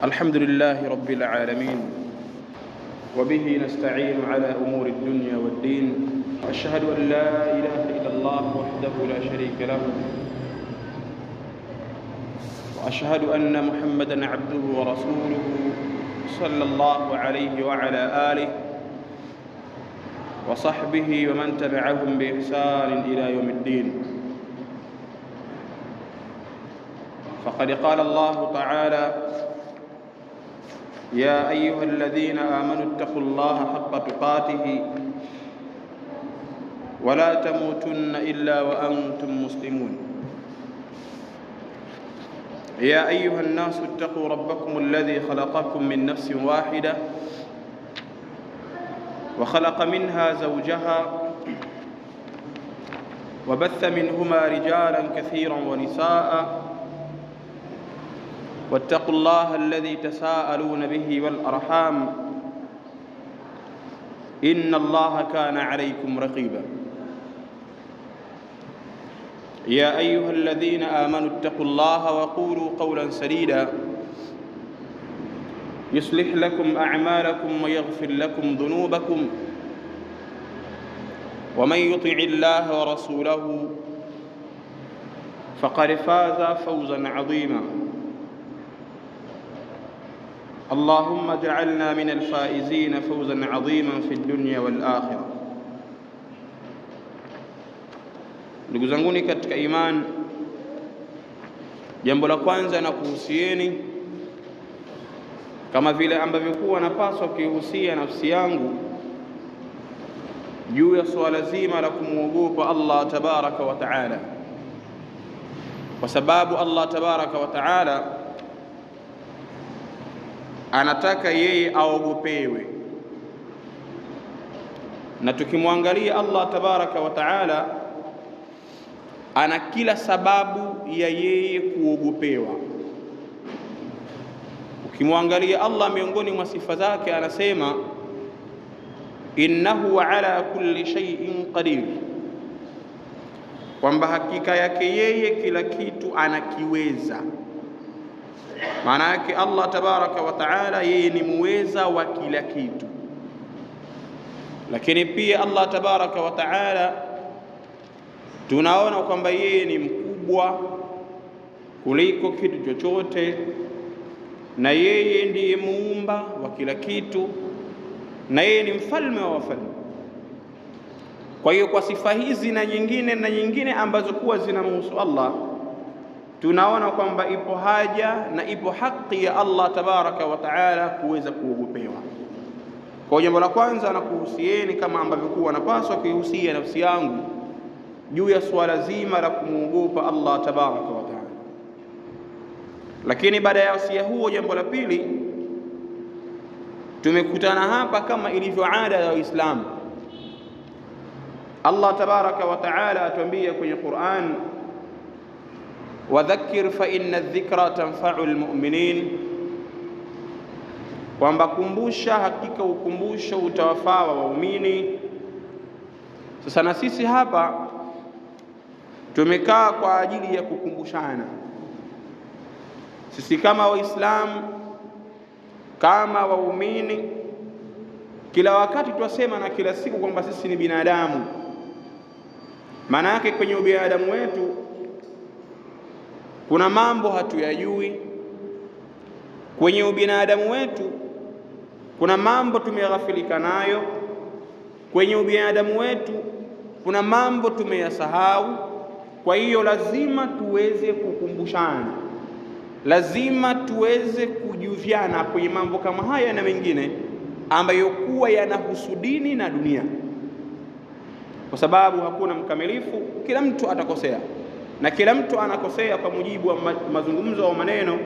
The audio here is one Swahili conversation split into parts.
الحمد لله رب العالمين، وبه نستعين على أمور الدنيا والدين. أشهد أن لا إله إلا الله وحده لا شريك له، وأشهد أن محمدًا عبده ورسوله صلى الله عليه وعلى آله وصحبه ومن تبعهم بإحسان إلى يوم الدين. فقد قال الله تعالى: يا أيها الذين آمنوا اتقوا الله حق تقاته ولا تموتن إلا وأنتم مسلمون. يا أيها الناس اتقوا ربكم الذي خلقكم من نفس واحدة وخلق منها زوجها وبث منهما رجالا كثيرا ونساء، واتقوا الله الذي تساءلون به والأرحام إن الله كان عليكم رقيبا. يا أيها الذين آمنوا اتقوا الله وقولوا قولا سديدا يصلح لكم أعمالكم ويغفر لكم ذنوبكم، ومن يطع الله ورسوله فقد فاز فوزا عظيما. اللهم اجعلنا من الفائزين فوزا عظيما في الدنيا والآخرة. Ndugu zanguni katika imani, jambo la kwanza na kuhusieni kama vile ambavyo kuwa napaswa kuihusia nafsi yangu juu ya swala zima la kumwogopa Allah tabaraka wa taala, kwa sababu Allah tabaraka wa taala anataka yeye aogopewe, na tukimwangalia Allah tabaraka wa taala ana kila sababu ya yeye kuogopewa. Ukimwangalia Allah, miongoni mwa sifa zake anasema innahu ala kulli shay'in qadir, kwamba hakika yake yeye kila kitu anakiweza. Maana yake Allah tabaraka wa taala yeye ni muweza wa kila kitu. Lakini pia Allah tabaraka wa taala tunaona kwamba yeye ni mkubwa kuliko kitu chochote, na yeye ndiye muumba wa kila kitu, na yeye ni mfalme wa wafalme. Kwa hiyo kwa sifa hizi na nyingine ambazo kuwa zinamhusu Allah, tunaona kwamba ipo haja na ipo haki ya Allah tabaraka wa taala kuweza kuogopewa. Kwa jambo la kwanza na kuhusieni, kama ambavyo kuwa napaswa kuihusia nafsi yangu juu ya swala zima la kumwogopa Allah tabaraka wa taala. Lakini baada ya wasia huo, jambo la pili, tumekutana hapa kama ilivyo ada ya Uislamu. Allah tabaraka wa taala atuambia kwenye Qur'an, wadhakkir fa inna dhikra tanfa'u almu'minin, kwamba kumbusha, hakika ukumbusho utawafaa waumini. Sasa na sisi hapa tumekaa kwa ajili ya kukumbushana. Sisi kama Waislamu, kama waumini, kila wakati twasema na kila siku kwamba sisi ni binadamu. Maana yake kwenye ubinadamu wetu kuna mambo hatuyajui. Kwenye ubinadamu wetu kuna mambo tumeghafilika nayo. Kwenye ubinadamu wetu kuna mambo tumeyasahau. Kwa hiyo lazima tuweze kukumbushana, lazima tuweze kujuviana kwenye mambo kama haya na mengine ambayo kuwa yanahusu dini na dunia, kwa sababu hakuna mkamilifu. Kila mtu atakosea, na kila mtu anakosea kwa mujibu wa mazungumzo au maneno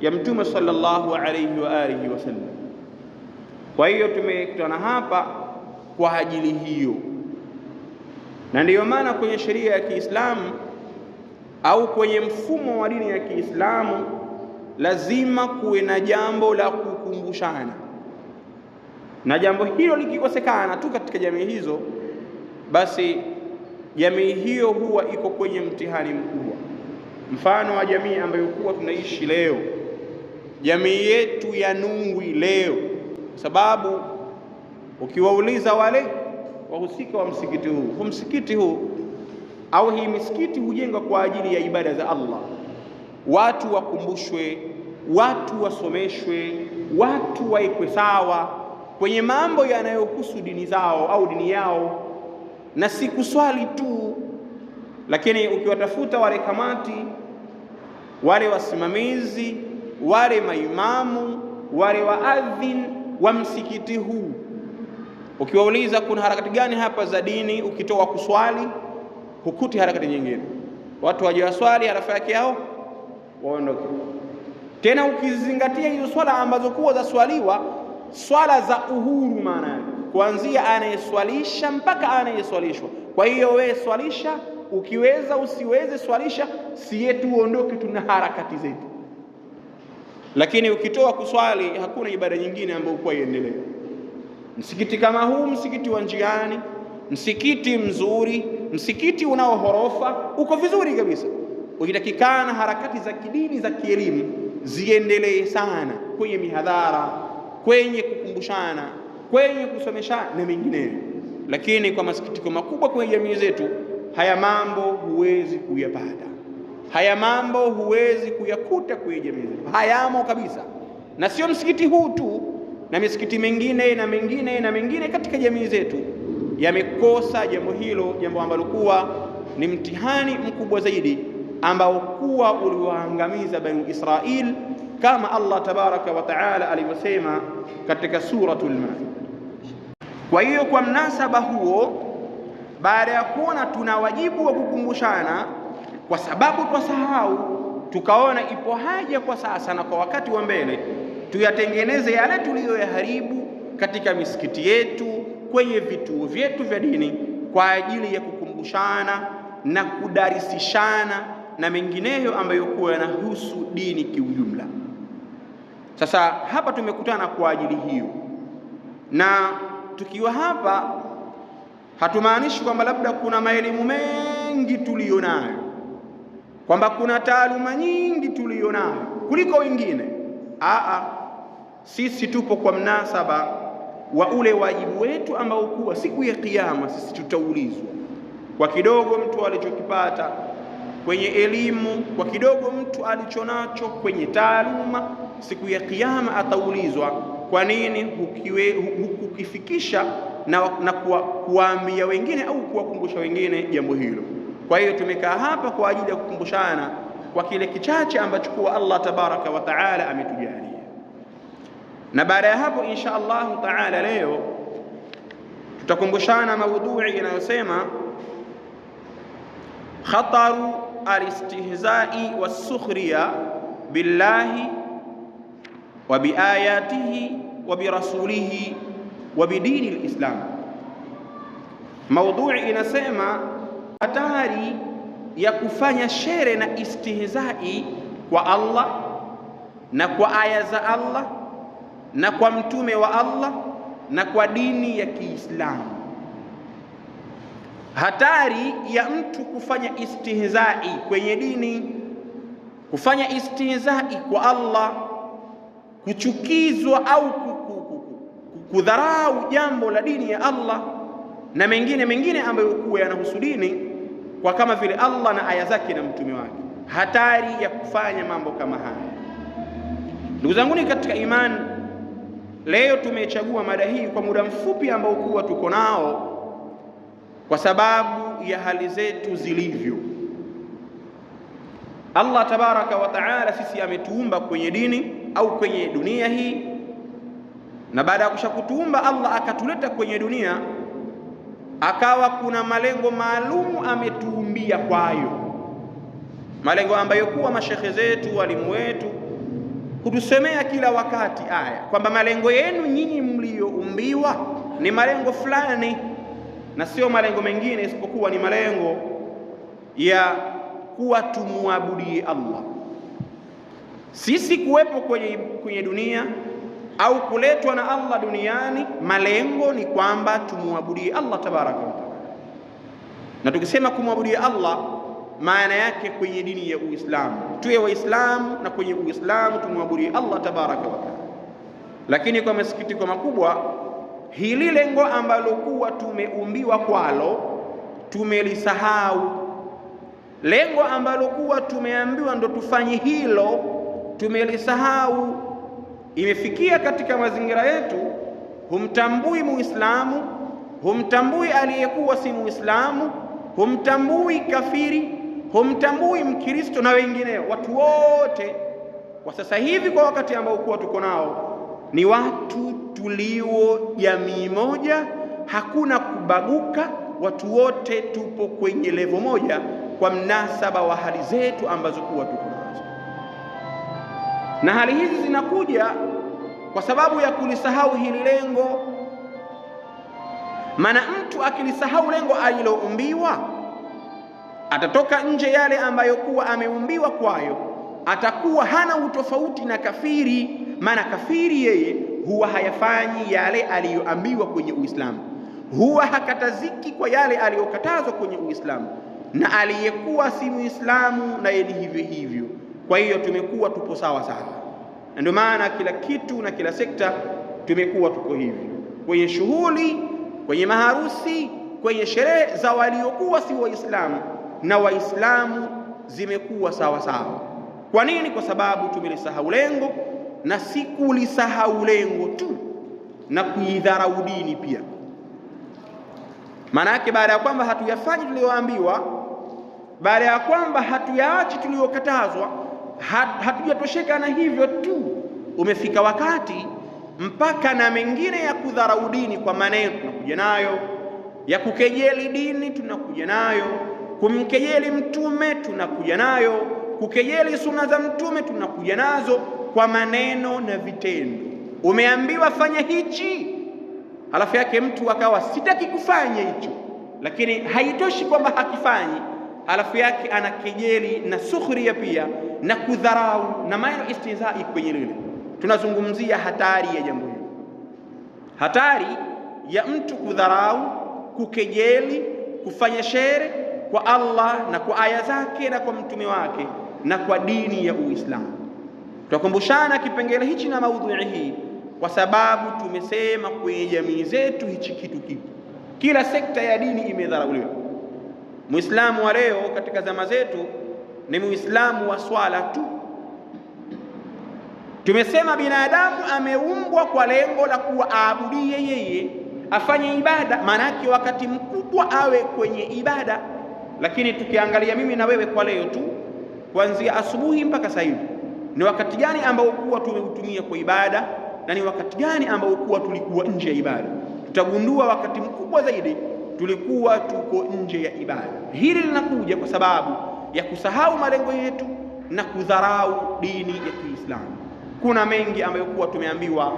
ya Mtume sallallahu alayhi wa alihi wasallam. Kwa hiyo tumekutana hapa kwa ajili hiyo, na ndiyo maana kwenye sheria ya Kiislamu au kwenye mfumo wa dini ya Kiislamu lazima kuwe na jambo la kukumbushana, na jambo hilo likikosekana tu katika jamii hizo, basi jamii hiyo huwa iko kwenye mtihani mkubwa. Mfano wa jamii ambayo kuwa tunaishi leo jamii yetu ya Nungwi leo, sababu ukiwauliza wale wahusika wa msikiti huu au hii misikiti hujengwa kwa ajili ya ibada za Allah, watu wakumbushwe, watu wasomeshwe, watu waekwe sawa kwenye mambo yanayohusu dini zao au dini yao, na si kuswali tu. Lakini ukiwatafuta wale kamati, wale wasimamizi, wale maimamu, wale waadhin wa msikiti huu, ukiwauliza kuna harakati gani hapa za dini, ukitoa kuswali hukuti harakati nyingine. Watu waje waswali, halafu yake yao waondoke. Tena ukizingatia hizo swala ambazo kuwa za swaliwa, swala za uhuru, maana yake kuanzia anayeswalisha mpaka anayeswalishwa. Kwa hiyo wewe swalisha, ukiweza usiweze swalisha, si yetu uondoke, tuna harakati zetu. Lakini ukitoa kuswali hakuna ibada nyingine ambayo kwa iendelee. Msikiti kama huu, msikiti wa njiani, msikiti mzuri, msikiti unao horofa, uko vizuri kabisa. Ukitakikana harakati za kidini za kielimu ziendelee sana kwenye mihadhara, kwenye kukumbushana, kwenye kusomeshana na mengineyo. Lakini kwa masikitiko makubwa kwenye jamii zetu, haya mambo huwezi kuyapata, haya mambo huwezi kuyakuta kwenye jamii zetu, hayamo kabisa. Na sio msikiti huu tu, na misikiti mengine na mengine na mengine katika jamii zetu yamekosa jambo hilo, jambo ambalo kuwa ni mtihani mkubwa zaidi ambao kuwa uliwaangamiza Bani Israil, kama Allah tabaraka wa taala alivyosema katika suratul Maida. Kwa hiyo kwa mnasaba huo, baada ya kuona tuna wajibu wa kukumbushana kwa sababu twasahau, tukaona ipo haja kwa sasa na kwa wakati wa mbele tuyatengeneze yale tuliyoyaharibu katika misikiti yetu, kwenye vituo vyetu vya dini, kwa ajili ya kukumbushana na kudarisishana na mengineyo ambayo kuwa yanahusu dini kiujumla. Sasa hapa tumekutana kwa ajili hiyo, na tukiwa hapa hatumaanishi kwamba labda kuna maelimu mengi tulionayo, kwamba kuna taaluma nyingi tulionayo kuliko wengine. Sisi tupo kwa mnasaba wa ule wajibu wetu ambao kuwa siku ya Kiyama sisi tutaulizwa kwa kidogo mtu alichokipata kwenye elimu, kwa kidogo mtu alichonacho kwenye taaluma. Siku ya Kiyama ataulizwa kwa nini hukukifikisha na kuwaambia wengine au kuwakumbusha wengine jambo hilo. Kwa hiyo tumekaa hapa kwa ajili ya kukumbushana kwa kile kichache ambacho kwa Allah tabaraka wa taala ametujalia. Na baada ya hapo insha Allah taala leo tutakumbushana maudhui inayosema khataru alistihzai wassukhriya billahi wa biayatihi wa birasulihi wa bidini alislam. Maudhui inasema hatari ya kufanya shere na istihzai kwa Allah na kwa aya za Allah na kwa mtume wa Allah na kwa dini ya Kiislamu. Hatari ya mtu kufanya istihzai kwenye dini, kufanya istihzai kwa Allah, kuchukizwa au kudharau jambo la dini ya Allah na mengine ambayo kuwa yanahusu dini, kwa kama vile Allah na aya zake na mtume wake. Hatari ya kufanya mambo kama haya. Ndugu zangu katika imani, leo tumechagua mada hii kwa muda mfupi ambao kuwa tuko nao kwa sababu ya hali zetu zilivyo. Allah tabaraka wa taala sisi ametuumba kwenye dini au kwenye dunia hii, na baada ya kushakutuumba Allah akatuleta kwenye dunia, akawa kuna malengo maalumu ametuumbia kwayo, malengo ambayo kuwa mashekhe zetu, walimu wetu hutusemea kila wakati aya kwamba malengo yenu nyinyi mlioumbiwa ni malengo fulani na sio malengo mengine isipokuwa ni malengo ya kuwa tumuabudie Allah. Sisi kuwepo kwenye dunia au kuletwa na Allah duniani, malengo ni kwamba tumuabudie Allah tabaraka wa taala. Na tukisema kumwabudia Allah, maana yake kwenye dini ya Uislamu tuwe Waislamu na kwenye Uislamu tumwabudu Allah tabaraka wa taala. Lakini kwa masikitiko makubwa, hili lengo ambalo kuwa tumeumbiwa kwalo tumelisahau. Lengo ambalo kuwa tumeambiwa ndo tufanye hilo tumelisahau. Imefikia katika mazingira yetu, humtambui Muislamu, humtambui aliyekuwa si Muislamu, humtambui kafiri, humtambui Mkristo na wengineo. Watu wote kwa sasa hivi, kwa wakati ambao kuwa tuko nao, ni watu tulio jamii moja, hakuna kubaguka. Watu wote tupo kwenye levo moja kwa mnasaba wa hali zetu ambazo kuwa tuko nazo, na hali hizi zinakuja kwa sababu ya kulisahau hili lengo. Maana mtu akilisahau lengo aliloumbiwa, atatoka nje yale ambayo kuwa ameumbiwa kwayo, atakuwa hana utofauti na kafiri. Maana kafiri yeye huwa hayafanyi yale aliyoambiwa kwenye Uislamu, huwa hakataziki kwa yale aliyokatazwa kwenye Uislamu, na aliyekuwa si Muislamu na yeye hivyo hivyo. Kwa hiyo tumekuwa tupo sawa sawa, na ndio maana kila kitu na kila sekta tumekuwa tuko hivyo, kwenye shughuli, kwenye maharusi, kwenye sherehe za waliokuwa si Waislamu na Waislamu zimekuwa sawa sawa. Kwa nini? Kwa sababu tumelisahau lengo, na si kulisahau lengo tu na kuidharau dini pia. Maana yake baada ya kwamba hatuyafanyi tuliyoambiwa, baada ya kwamba hatuyaachi tuliyokatazwa, hatujatosheka na hivyo tu, umefika wakati mpaka na mengine ya kudharau dini kwa maneno tunakuja nayo, ya kukejeli dini tunakuja nayo, kumkejeli mtume tunakuja nayo, kukejeli sunna za mtume tunakuja nazo kwa maneno na vitendo. Umeambiwa fanya hichi, halafu yake mtu akawa sitaki kufanya hicho, lakini haitoshi kwamba hakifanyi, halafu yake anakejeli na sukhria pia na kudharau na maneno istihzai kwenye lile. Tunazungumzia hatari ya jambo hili, hatari ya mtu kudharau, kukejeli, kufanya shere kwa Allah na kwa aya zake na kwa mtume wake na kwa dini ya Uislamu. Tutakumbushana kipengele hichi na maudhui hii kwa sababu tumesema kwenye jamii zetu hichi kitu kipo, kila sekta ya dini imedharauliwa. Muislamu wa leo katika zama zetu ni Muislamu wa swala tu. Tumesema binadamu ameumbwa kwa lengo la kuwa aabudie yeye, afanye ibada, maana yake wakati mkubwa awe kwenye ibada. Lakini tukiangalia mimi na wewe kwa leo tu, kuanzia asubuhi mpaka sasa hivi, ni wakati gani ambao kuwa tumeutumia kwa ibada na ni wakati gani ambao kuwa tulikuwa nje ya ibada? Tutagundua wakati mkubwa zaidi tulikuwa tuko nje ya ibada. Hili linakuja kwa sababu ya kusahau malengo yetu na kudharau dini ya Kiislamu. Kuna mengi ambayo kuwa tumeambiwa,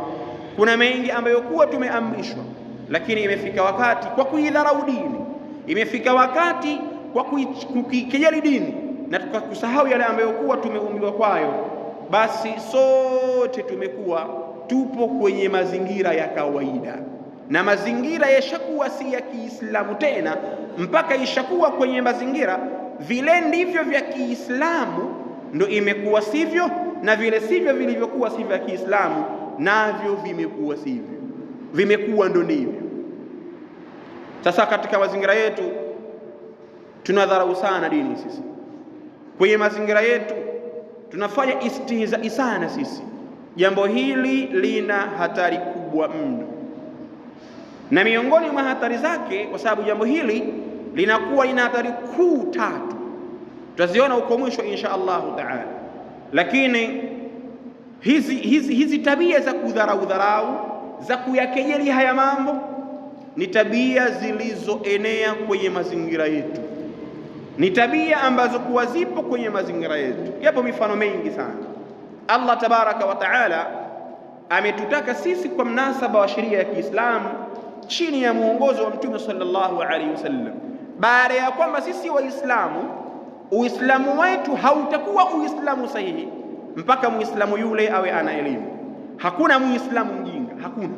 kuna mengi ambayo kuwa tumeamrishwa, lakini imefika wakati kwa kuidharau dini, imefika wakati kwa kukijali dini na tukakusahau yale ambayo kuwa tumeumbiwa kwayo, basi sote tumekuwa tupo kwenye mazingira ya kawaida, na mazingira yashakuwa si ya Kiislamu tena, mpaka ishakuwa kwenye mazingira vile ndivyo vya Kiislamu ndo imekuwa sivyo, na vile sivyo vilivyokuwa sivyo vya Kiislamu navyo vimekuwa sivyo, vimekuwa ndo ndivyo. Sasa katika mazingira yetu tunadharau sana dini sisi, kwenye mazingira yetu tunafanya istihzai sana sisi. Jambo hili lina hatari kubwa mno, na miongoni mwa hatari zake, kwa sababu jambo hili linakuwa lina hatari kuu tatu, tutaziona huko mwisho insha Allahu taala. Lakini hizi tabia za kudharau, za kuyakejeli haya mambo, ni tabia zilizoenea kwenye mazingira yetu, ni tabia ambazo kuwa zipo kwenye mazingira yetu. Yapo mifano mengi sana. Allah tabaraka wa taala ametutaka sisi kwa mnasaba wa sheria ya Kiislamu chini ya muongozo wa Mtume sallallahu alaihi wasallam, baada ya kwamba sisi Waislamu, Uislamu wetu hautakuwa Uislamu sahihi mpaka Muislamu yule awe ana elimu. Hakuna Muislamu mjinga, hakuna.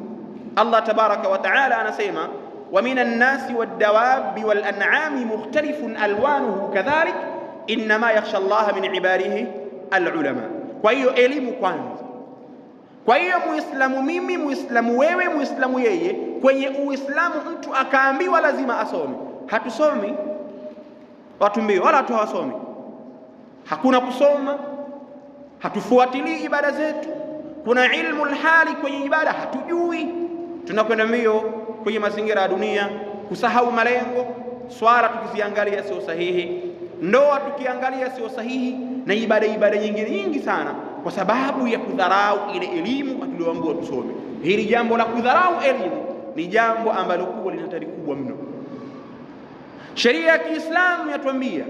Allah tabaraka wa taala anasema, wa minan nasi wad-dawabi wal-an'ami mukhtalifun alwanuhu kadhalik innama yakhsha Allah min ibadihi alulama. Kwa hiyo elimu kwanza. Kwa hiyo muislamu mimi, muislamu wewe, muislamu yeye, kwenye uislamu mtu akaambiwa lazima asome, hatusomi watu mbio wala watu hawasomi, hakuna kusoma, hatufuatilii ibada zetu, kuna ilmu alhali kwenye ibada hatujui, tunakwenda mbio kwenye mazingira ya dunia, kusahau malengo. Swala tukiziangalia sio sahihi, ndoa tukiangalia sio sahihi, na ibada nyingi sana, kwa sababu ya kudharau ile elimu tulioambiwa tusome. Hili jambo la kudharau elimu ni jambo ambalo kubwa, lina hatari kubwa mno. Sheria ya Kiislamu yatuambia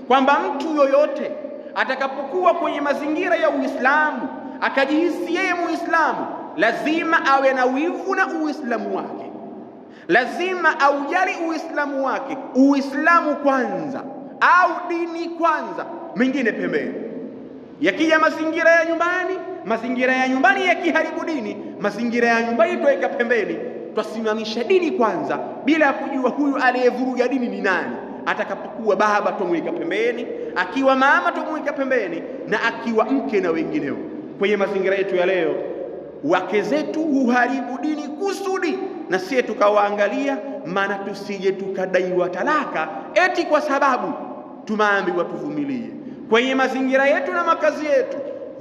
kwamba mtu yoyote atakapokuwa kwenye mazingira ya Uislamu akajihisi yeye Muislamu, lazima awe na wivu na Uislamu wake, lazima aujali Uislamu wake, Uislamu kwanza au dini kwanza, mengine pembeni. Yakija mazingira ya nyumbani yakiharibu dini, mazingira ya nyumbani tuweka pembeni, twasimamisha dini kwanza, bila ya kujua huyu aliyevuruga dini ni nani. Atakapokuwa baba tumweka pembeni, akiwa mama tumweka pembeni, na akiwa mke na wengineo. Kwenye mazingira yetu ya leo, wake zetu huharibu dini kusudi, na sisi tukawaangalia, maana tusije tukadaiwa talaka eti kwa sababu tumeambiwa tuvumilie. Kwenye mazingira yetu na makazi yetu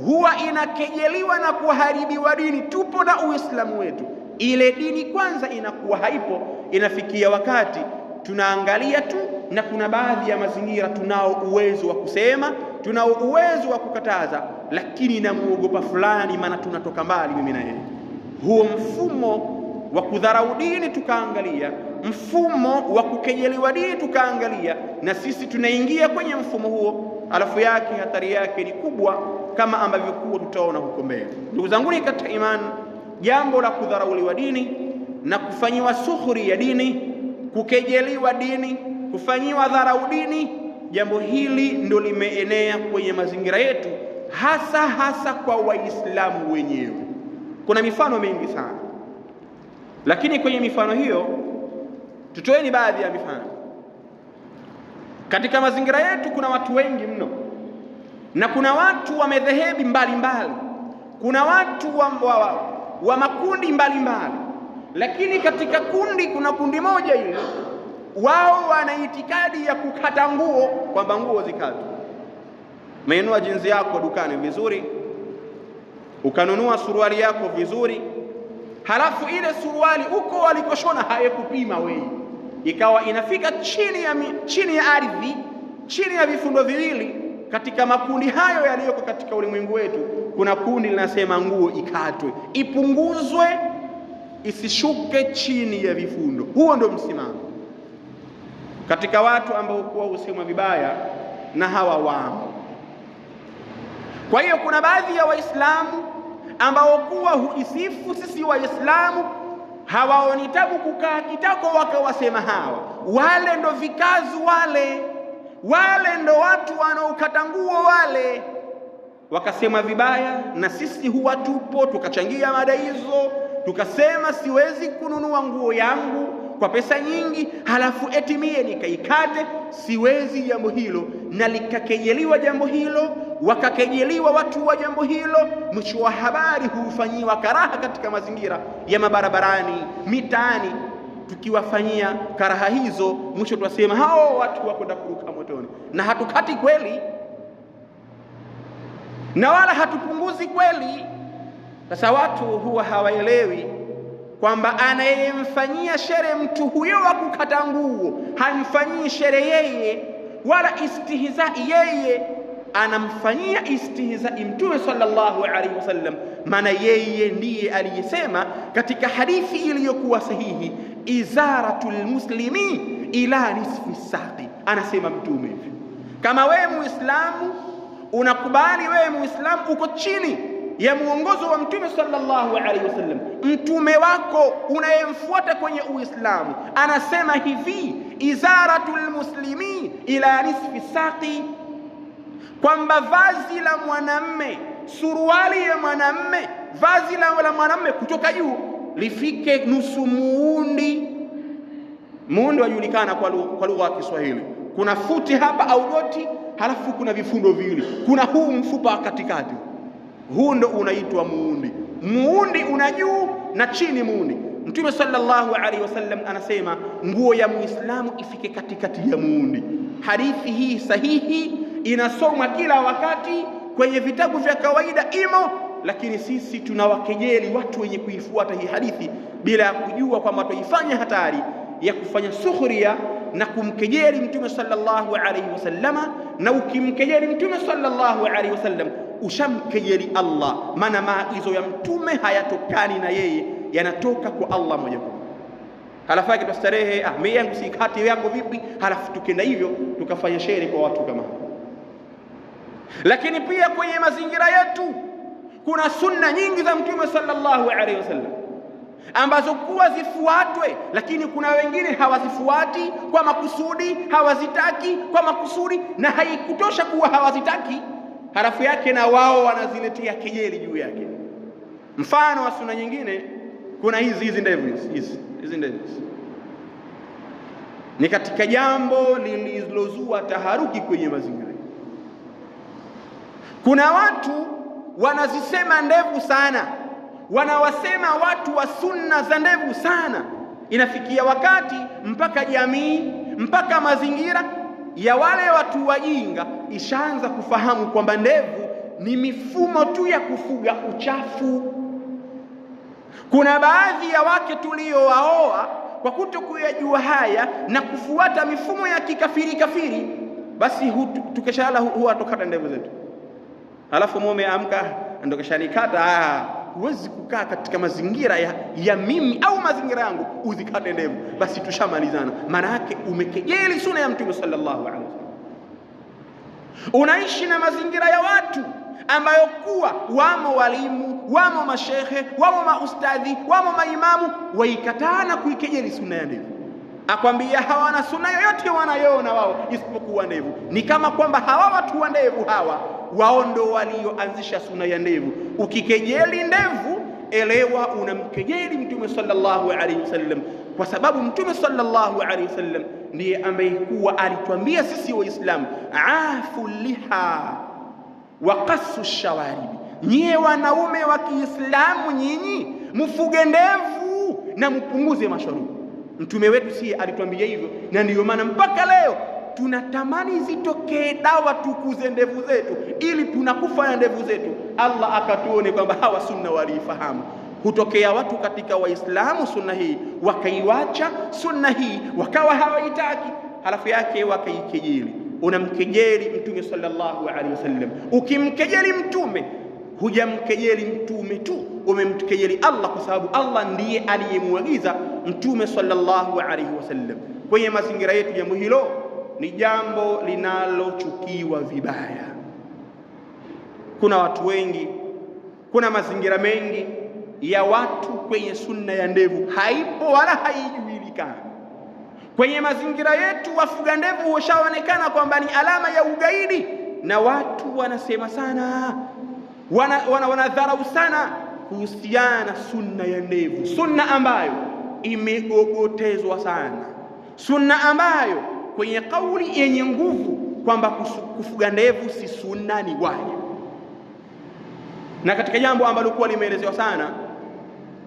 huwa inakejeliwa na kuharibiwa dini, tupo na Uislamu wetu, ile dini kwanza inakuwa haipo. Inafikia wakati tunaangalia tu, na kuna baadhi ya mazingira tunao uwezo wa kusema, tunao uwezo wa kukataza, lakini namuogopa fulani, maana tunatoka mbali mimi na yeye. Huo mfumo wa kudharau dini tukaangalia, mfumo wa kukejeliwa dini tukaangalia, na sisi tunaingia kwenye mfumo huo, alafu yake hatari yake ni kubwa, kama ambavyo kuwa tutaona huko mbele. Ndugu zangu katika imani, jambo la kudharauliwa dini na kufanyiwa sukhuri ya dini, kukejeliwa dini, kufanyiwa dharau dini, jambo hili ndio limeenea kwenye mazingira yetu, hasa kwa Waislamu wenyewe. Kuna mifano mingi sana, lakini kwenye mifano hiyo tutoeni baadhi ya mifano. Katika mazingira yetu kuna watu wengi mno, na kuna watu wa madhehebu mbalimbali, kuna watu wa makundi mbalimbali, lakini katika kuna kundi moja ile, wao wana itikadi ya kukata nguo, kwamba nguo zikatwe. Umenunua jinsi yako dukani vizuri, ukanunua suruali yako vizuri, halafu ile suruali uko walikoshona hayakupima wewe, ikawa inafika chini ya ardhi, chini ya vifundo viwili. Katika makundi hayo yaliyoko katika ulimwengu wetu, kuna kundi linasema nguo ikatwe, ipunguzwe, isishuke chini ya vifundo. Huo ndio msimamo katika watu ambao kuwa husema vibaya, na hawa wamo. Kwa hiyo kuna baadhi ya Waislamu ambao kuwa huisifu sisi Waislamu, hawaoni tabu kukaa kitako wakawasema hawa, wale ndo vikazu, wale ndo watu wanaokata nguo, wale wakasema vibaya. Na sisi huwa tupo tukachangia mada hizo, tukasema siwezi kununua nguo yangu kwa pesa nyingi halafu eti mie nikaikate, siwezi jambo hilo, na likakejeliwa jambo hilo, wakakejeliwa watu wa jambo hilo. Mwisho wa habari hufanyiwa karaha katika mazingira ya mabarabarani, mitaani. Tukiwafanyia karaha hizo, mwisho tuwasema hao watu wakwenda kuruka motoni, na hatukati kweli na wala hatupunguzi kweli. Sasa watu huwa hawaelewi kwamba anayemfanyia sherehe mtu huyo wa kukata nguo hamfanyii sherehe yeye wala istihzai yeye, anamfanyia istihzai Mtume sallallahu alaihi wasallam. Maana yeye ndiye aliyesema katika hadithi iliyokuwa sahihi, izaratul muslimi ila nisfi saqi. Anasema Mtume hivi, kama wewe Muislamu unakubali, wewe Muislamu uko chini ya muongozo wa Mtume sallallahu alaihi wasallam, mtume wako unayemfuata kwenye Uislamu anasema hivi, izaratul muslimi ila nisfi saqi, kwamba vazi la mwanamme, suruali ya mwanamme, vazi la mwanamme kutoka juu lifike nusu muundi. Muundi wajulikana kwa lugha ya Kiswahili, kuna futi hapa au goti, halafu kuna vifundo viwili, kuna huu mfupa katikati, huu ndo unaitwa muundi. Muundi una juu na chini muundi. Mtume sallallahu alaihi wasallam anasema nguo ya Muislamu ifike katikati ya muundi. Hadithi hii sahihi inasomwa kila wakati kwenye vitabu vya kawaida imo, lakini sisi tunawakejeli watu wenye kuifuata hii hadithi bila ya kujua kwamba tuifanye hatari ya kufanya sukhria na kumkejeli Mtume sallallahu alaihi wasallama. Na ukimkejeli Mtume sallallahu alaihi wasallam ushamkejeli Allah, maana maagizo ya Mtume hayatokani na yeye, yanatoka kwa Allah moja kwa moja. Halafu yake tustarehe, mimi yangu si kati yako vipi, halafu tukenda hivyo tukafanya sheri kwa watu kama hao. Lakini pia kwenye mazingira yetu kuna sunna nyingi za Mtume sallallahu alaihi wasallam ambazo kuwa zifuatwe, lakini kuna wengine hawazifuati kwa makusudi, hawazitaki kwa makusudi, na haikutosha kuwa hawazitaki, halafu yake na wao wanaziletea kejeli juu yake. Mfano wa sunna nyingine, kuna hizi ndevu hizi ndevu ni katika jambo lililozua taharuki kwenye mazingira. Kuna watu wanazisema ndevu sana, wanawasema watu wa sunna za ndevu sana, inafikia wakati mpaka jamii, mpaka mazingira ya wale watu wajinga ishaanza kufahamu kwamba ndevu ni mifumo tu ya kufuga uchafu. Kuna baadhi ya wake tuliowaoa kwa kutokuyajua haya na kufuata mifumo ya kikafiri, basi tukeshala huwa tokata ndevu zetu. Halafu mume amka ndo keshanikata. Huwezi kukaa katika mazingira ya mimi au mazingira yangu uzikate ndevu, basi tushamalizana. Maana yake umekejeli sunna ya Mtume sallallahu alaihi wasallam. Unaishi na mazingira ya watu ambayo kuwa wamo walimu, wamo mashehe, wamo maustadhi, wamo maimamu, waikatana kuikejeli sunna ya ndevu. Akwambia hawana sunna yoyote wanayona wao isipokuwa ndevu. Ni kama kwamba hawa watu wa ndevu hawa wao ndo walioanzisha sunna ya ndevu. Ukikejeli ndevu, elewa unamkejeli Mtume sallallahu alaihi wasallam, kwa sababu Mtume sallallahu alaihi wasallam ndiye ambaye kuwa alituambia sisi Waislamu, afu liha wa qassu shawaribi, nyie wanaume wa Kiislamu nyinyi mfuge ndevu na mpunguze masharubu. Mtume wetu si alituambia hivyo, na ndiyo maana mpaka leo tunatamani zitokee dawa tukuze ndevu zetu, ili tunakufa na ndevu zetu. Allah akatuone kwamba hawa sunna waliifahamu. Hutokea watu katika Waislamu sunna hii wakaiwacha sunna hii, wakawa hawaitaki, halafu yake wakaikejeli. Unamkejeli Mtume sallallahu alaihi wasallam. Ukimkejeli Mtume, hujamkejeli Mtume tu, umemkejeli Allah, kwa sababu Allah ndiye aliyemwagiza Mtume sallallahu alaihi wasallam. Kwenye mazingira yetu jambo hilo ni jambo linalochukiwa vibaya. Kuna watu wengi, kuna mazingira mengi ya watu kwenye sunna ya ndevu haipo wala haijulikani. Kwenye mazingira yetu wafuga ndevu washaonekana kwamba ni alama ya ugaidi, na watu wanasema sana, wanadharau sana kuhusiana sunna ya ndevu, sunna ambayo imegogotezwa sana, sunna ambayo kwenye kauli yenye nguvu kwamba kufuga ndevu si sunna, ni wajibu. Na katika jambo ambalo kwa limeelezewa sana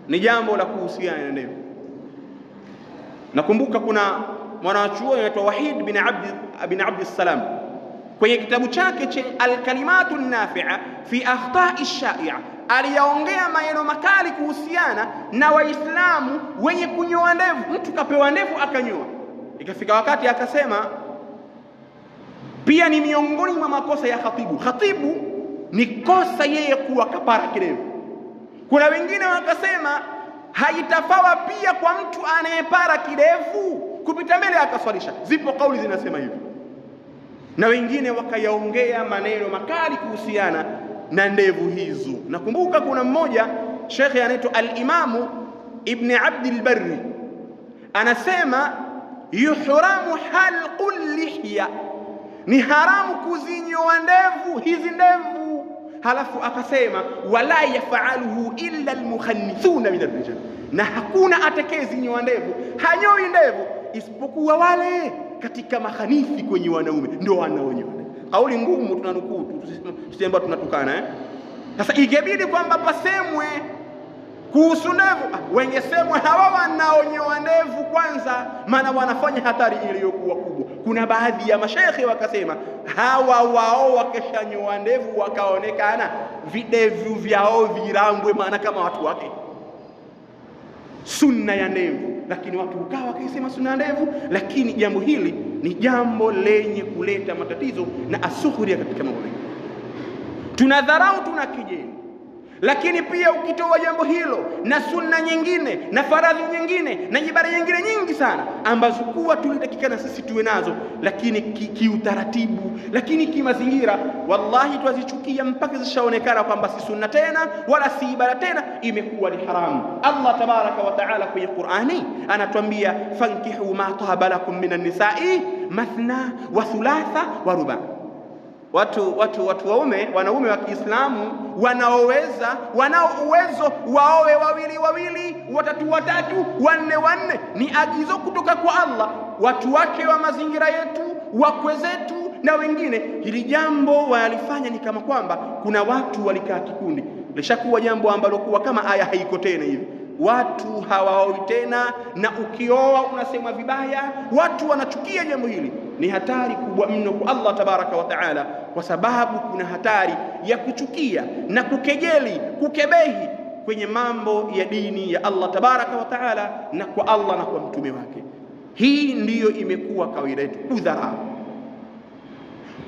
ni jambo la kuhusiana na ndevu. Nakumbuka kuna mwanachuoni anaitwa Wahid bin Abd Salam, kwenye kitabu chake cha Al-Kalimatu Nafi'a fi Akhta'i Shai'a aliyaongea maneno makali kuhusiana na Waislamu wenye kunyoa ndevu. Mtu kapewa ndevu akanyoa, ikafika wakati akasema pia ni miongoni mwa makosa ya khatibu. Khatibu ni kosa yeye kuwa kapara kidevu. Kuna wengine wakasema haitafawa pia kwa mtu anayepara kidevu kupita mbele akaswalisha. Zipo kauli zinasema hivyo, na wengine wakayaongea maneno makali kuhusiana na ndevu hizo. Nakumbuka kuna mmoja shekhe anaitwa al-Imamu Ibn Abd al-Barri anasema yuhramu halqul lihya, ni haramu kuzinyoa ndevu hizi ndevu. Halafu akasema wala yafaluhu illa almukhannithuna min arrijal, na hakuna atakayezinyoa ndevu, hanyoi ndevu isipokuwa wale katika makhanithi kwenye wanaume ndio wanaonyoa. kauli ngumu tunanukuu, tuseme tunatukana. Sasa ikibidi kwamba pasemwe kuhusu ndevu, wengesemwe hawa wanaonyoa ndevu kwanza, maana wanafanya hatari iliyokuwa kubwa. Kuna baadhi ya mashekhe wakasema hawa wao wakishanyoa ndevu wakaonekana videvu vyao virambwe, maana kama watu wake sunna ya ndevu, lakini watu ukawa wakisema sunna ya ndevu. Lakini jambo hili ni jambo lenye kuleta matatizo na asuhuria katika mambo mengi. Tunadharau, tunakejeli. Lakini pia ukitoa jambo hilo na sunna nyingine na faradhi nyingine na ibada nyingine nyingi sana ambazo kuwa tulitakikana sisi tuwe nazo, lakini kiutaratibu, lakini kimazingira, wallahi twazichukia mpaka zishaonekana kwamba si sunna tena wala si ibada tena, imekuwa ni haramu. Allah tabaraka wa taala kwenye Qur'ani anatuambia fankihu ma tahaba lakum minan nisa'i mathna wa thulatha wa ruba. Wanaume wa Kiislamu wanao uwezo waowe wawili, watatu, wanne. Ni agizo kutoka kwa Allah. Watu wake wa mazingira yetu, wakwe zetu na wengine, hili jambo walifanya ni kama kwamba kuna watu walikaa kikundi, lishakuwa jambo ambalo kuwa kama aya haiko tena hivi. Watu hawaoi tena, na ukioa unasema vibaya. Watu wanachukia jambo hili. Ni hatari kubwa mno kwa Allah tabaraka wa taala, kwa sababu kuna hatari ya kuchukia na kukejeli, kukebehi kwenye mambo ya dini ya Allah tabaraka wa taala na kwa Allah na kwa mtume wake. Hii ndiyo imekuwa kawaida yetu, kudharau.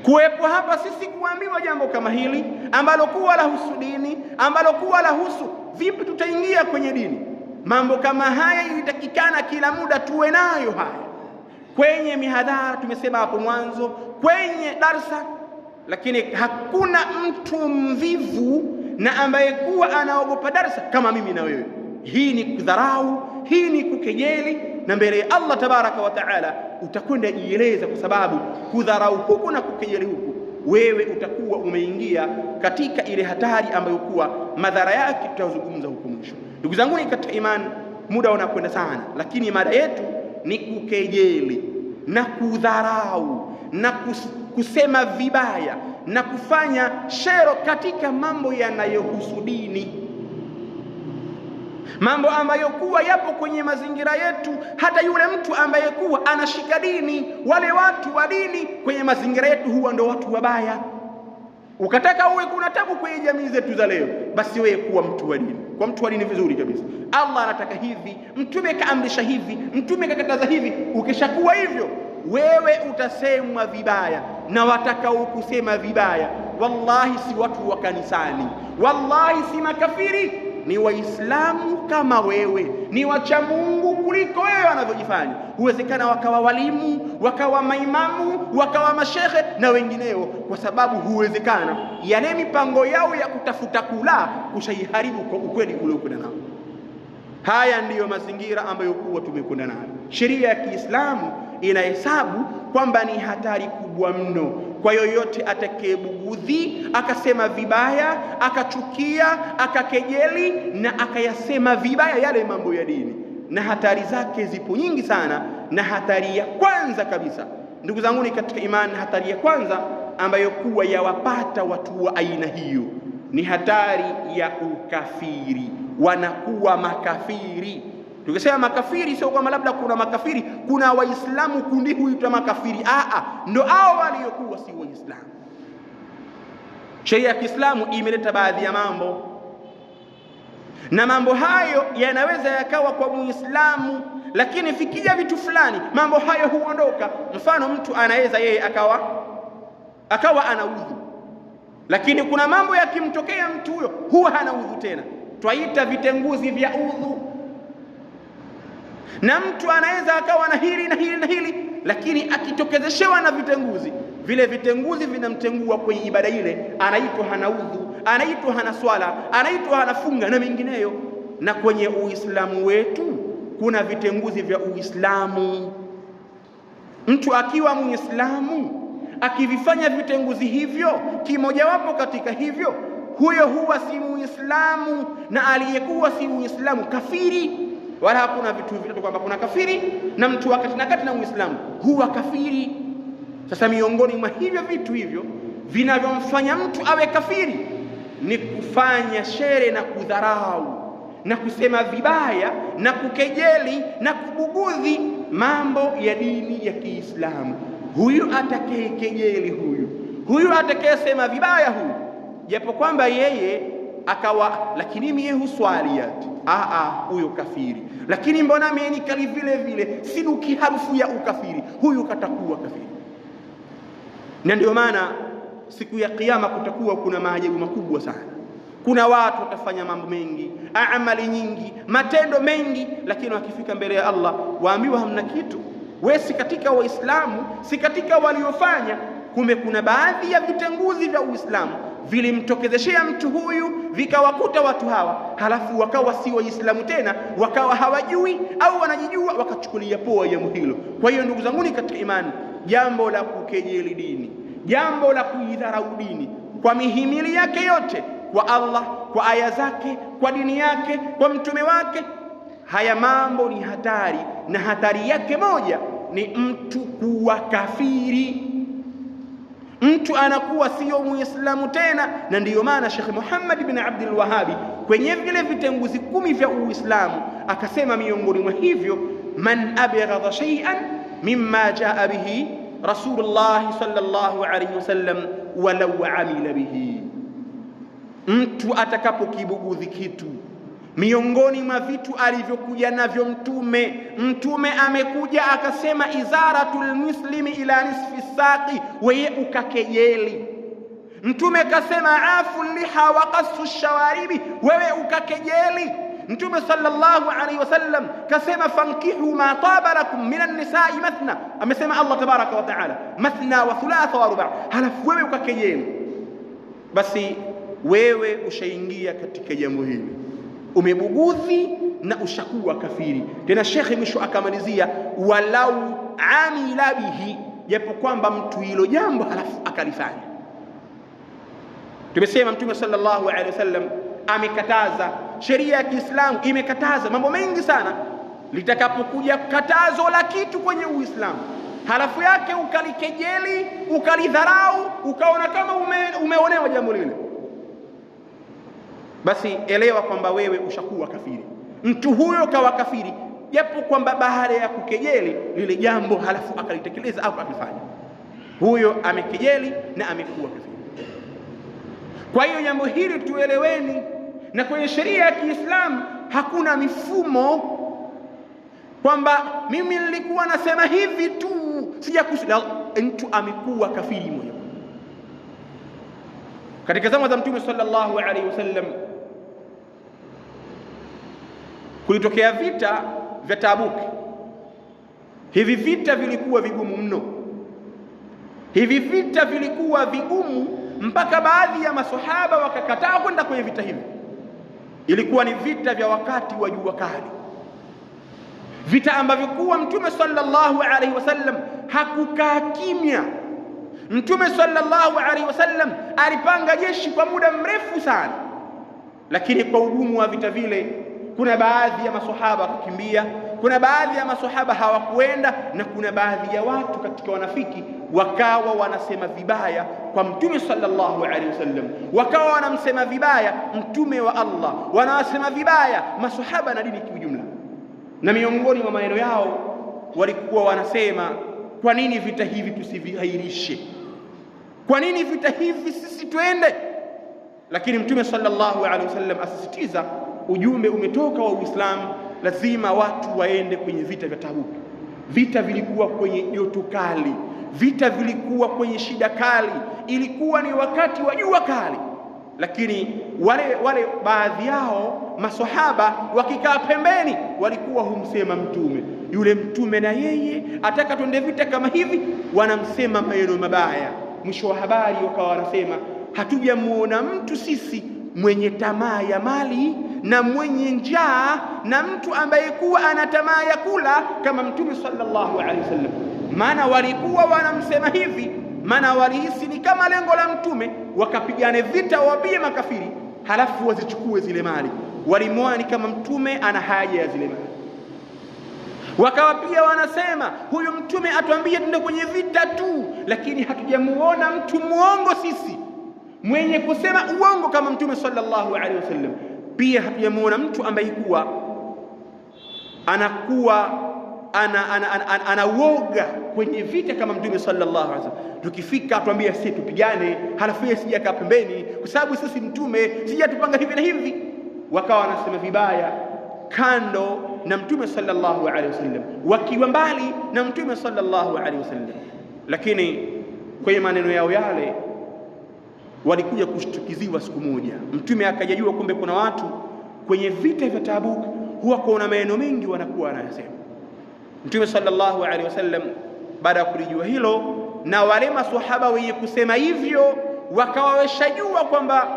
Kuwepo hapa sisi kuambiwa jambo kama hili ambalo kuwa lahusu dini, ambalo kuwa lahusu vipi tutaingia kwenye dini. Mambo kama haya ilitakikana kila muda tuwe nayo haya kwenye mihadhara, tumesema hapo mwanzo, kwenye darsa. Lakini hakuna mtu mvivu na ambaye kuwa anaogopa darsa kama mimi na wewe. Hii ni kudharau, hii ni kukejeli, na mbele ya Allah tabaraka wa taala utakwenda ieleza, kwa sababu kudharau huku na kukejeli huku, wewe utakuwa umeingia katika ile hatari ambayo kuwa madhara yake tutazungumza huko mwisho. Ndugu zangu katika imani, muda unakwenda sana, lakini mada yetu ni kukejeli na kudharau na kusema vibaya na kufanya shero katika mambo yanayohusu dini, mambo ambayo kuwa yapo kwenye mazingira yetu. Hata yule mtu ambaye kuwa anashika dini, wale watu wa dini kwenye mazingira yetu huwa ndo watu wabaya. Ukataka uwe kuna tabu kwenye jamii zetu za leo, basi wewe kuwa mtu wa dini. Kwa mtu wa dini vizuri kabisa, Allah anataka hivi, mtume kaamrisha hivi, mtume kakataza hivi. Ukishakuwa hivyo, wewe utasemwa vibaya, na watakao kusema vibaya wallahi si watu wa kanisani, wallahi si makafiri, ni Waislamu kama wewe, ni wacha Mungu kuliko wewe wanavyojifanya. Huwezekana wakawa walimu, wakawa maimamu, wakawa mashehe na wengineo, kwa sababu huwezekana yale mipango yao ya kutafuta kula kushaiharibu kwa ukweli ule ukwenda nao. Haya ndiyo mazingira ambayo kuwa tumekwenda nayo. Sheria ya Kiislamu inahesabu kwamba ni hatari kubwa mno kwa yoyote atakayebugudhi, akasema vibaya, akachukia, akakejeli na akayasema vibaya yale mambo ya dini. Na hatari zake zipo nyingi sana, na hatari ya kwanza kabisa, ndugu zangu katika imani, hatari ya kwanza ambayo kuwa yawapata watu wa aina hiyo ni hatari ya ukafiri. Wanakuwa makafiri. Tukisema makafiri sio kwamba labda kuna makafiri, kuna Waislamu kundi huitwa makafiri. Ndo hao waliokuwa si Waislamu. Sheria ya Kiislamu imeleta baadhi ya mambo, na mambo hayo yanaweza yakawa kwa Muislamu, lakini fikija vitu fulani mambo hayo huondoka. Mfano, mtu anaweza yeye akawa ana udhu, lakini kuna mambo yakimtokea mtu huyo huwa hana udhu tena, twaita vitenguzi vya udhu. Na mtu anaweza akawa na hili na hili na hili, lakini akitokezeshewa na vitenguzi, vile vitenguzi vinamtengua kwenye ibada ile, anaitwa hana udhu, anaitwa hana swala, anaitwa hana funga na mengineyo. Na kwenye Uislamu wetu kuna vitenguzi vya Uislamu. Mtu akiwa Muislamu akivifanya vitenguzi hivyo, kimojawapo katika hivyo, huyo huwa si Muislamu, na aliyekuwa si Muislamu kafiri. Wala hakuna vitu vitatu kwamba kuna kafiri na mtu wakati na Muislamu huwa kafiri. Sasa miongoni mwa hivyo vitu hivyo vinavyomfanya mtu awe kafiri ni kufanya shere na kudharau na kusema vibaya na kukejeli na kubugudhi mambo ya dini ya Kiislamu. Huyu atakayekejeli, huyu atakayesema vibaya, japo kwamba yeye akawa lakini mimi huswali ati huyo kafiri, lakini mbona mimi nikali vile vile sinuki harufu ya ukafiri, huyu katakuwa kafiri. Na ndio maana siku ya kiyama kutakuwa kuna maajabu makubwa sana. Kuna watu watafanya mambo mengi, amali nyingi, matendo mengi, lakini wakifika mbele ya Allah waambiwa hamna kitu. Wewe si katika Waislamu, si katika waliofanya. Kumbe kuna baadhi ya vitenguzi vya Uislamu vilimtokezeshea mtu huyu, vikawakuta watu hawa, halafu wakawa si Waislamu tena, wakawa hawajui au wanajijua, wakachukulia poa jambo hilo. Kwa hiyo ndugu zangu katika imani, jambo la kukejeli dini, jambo la kuidharau dini kwa mihimili yake yote, kwa Allah, kwa aya zake, kwa dini yake, kwa mtume wake, haya mambo ni hatari, na hatari yake moja ni mtu kuwa kafiri. Mtu anakuwa sio Muislamu tena. Na ndiyo maana Sheikh Muhammad bin Abdul Wahhabi kwenye vile vitenguzi 10 vya Uislamu akasema miongoni mwa hivyo, man abghadha shay'an mimma jaa bihi Rasulullah sallallahu alayhi wasallam walau amila bihi, mtu atakapokibugudhi kitu miongoni mwa vitu alivyokuja navyo mtume amekuja akasema izaratul muslimi ila nisfi saqi, wewe ukakejeli. Mtume kasema afu liha wa qasu shawaribi, wewe ukakejeli. Mtume sallallahu alaihi wasallam kasema fankihu ma taba lakum minan nisa'i mathna, amesema Allah tabaraka wa taala mathna wa thulatha wa ruba', halafu wewe ukakejeli. Basi wewe ushaingia katika jambo hili, umebugudhi na ushakuwa kafiri. Tena shekhe mwisho akamalizia walau amila bihi, japo kwamba mtu hilo jambo halafu akalifanya. Tumesema Mtume sallallahu alaihi wasallam amekataza, sheria ya Kiislamu imekataza mambo mengi sana. Litakapokuja katazo la kitu kwenye Uislamu halafu yake ukalikejeli, ukalidharau, ukaona kama umeonewa jambo lile, basi elewa kwamba wewe ushakuwa kafiri. Mtu huyo kawa kafiri japo kwamba baada ya kukejeli lile jambo halafu akalitekeleza au akalifanya, huyo amekejeli na amekuwa kafiri. Kwa hiyo jambo hili tueleweni, na kwenye sheria ya Kiislamu hakuna mifumo kwamba mimi nilikuwa nasema hivi tu sijakusudia. Mtu amekuwa kafiri moja. Katika zama za Mtume sallallahu alaihi wasallam kulitokea vita vya Tabuk. Hivi vita vilikuwa vigumu mno, hivi vita vilikuwa vigumu mpaka baadhi ya maswahaba wakakataa kwenda kwenye vita hivi. Ilikuwa ni vita vya wakati wa jua kali, vita ambavyo kuwa Mtume sallallahu alaihi wasallam hakukaa kimya. Mtume sallallahu alaihi wasallam alipanga jeshi kwa muda mrefu sana, lakini kwa ugumu wa vita vile kuna baadhi ya maswahaba wakakimbia, kuna baadhi ya maswahaba hawakuenda, na kuna baadhi ya watu katika wanafiki wakawa wanasema vibaya kwa Mtume sallallahu alaihi wasallam, wakawa wanamsema vibaya mtume wa Allah, wanawasema vibaya maswahaba na dini kwa ujumla. Na miongoni mwa maneno yao walikuwa wanasema, kwa nini vita hivi tusivihairishe? Kwa nini vita hivi sisi tuende? Lakini Mtume sallallahu alaihi wasallam asisitiza, ujumbe umetoka wa Uislamu, lazima watu waende kwenye vita vya Tabuk. Vita vilikuwa kwenye joto kali, vita vilikuwa kwenye shida kali, ilikuwa ni wakati wa jua kali, lakini wale baadhi yao maswahaba wakikaa pembeni walikuwa humsema mtume. Yule mtume na yeye ataka twende vita kama hivi, wanamsema maneno mabaya. Mwisho wa habari wakawa wanasema, hatujamuona mtu sisi mwenye tamaa ya mali na mwenye njaa na mtu ambaye kuwa ana tamaa ya kula kama Mtume sallallahu alaihi wasallam. Maana walikuwa wanamsema hivi, maana walihisi ni kama lengo la mtume wakapigane vita wabie makafiri halafu wazichukue zile mali. Walimwona ni kama mtume ana haja ya zile mali. Wakawa pia wanasema huyu mtume atuambie tuende kwenye vita tu, lakini hatujamuona mtu muongo sisi mwenye kusema uongo kama mtume sallallahu alaihi wasallam. Pia hatujamuona mtu ambaye kuwa anakuwa ana woga kwenye vita kama mtume sallallahu alaihi wasallam. Tukifika atuambia sisi tupigane, halafu yeye sija kaa pembeni kwa sababu sisi mtume sija tupanga hivi na hivi. Wakawa wanasema vibaya kando na mtume sallallahu alaihi wasallam, wakiwa mbali na mtume sallallahu alaihi wasallam. Lakini kwenye maneno yao yale walikuja kushtukiziwa siku moja. Mtume akajajua kumbe kuna watu kwenye vita vya Tabuk huwa kuna maneno mengi wanakuwa wanayasema. Mtume sallallahu alaihi wasallam baada ya kulijua hilo, na wale maswahaba wenye kusema hivyo wakawa washajua kwamba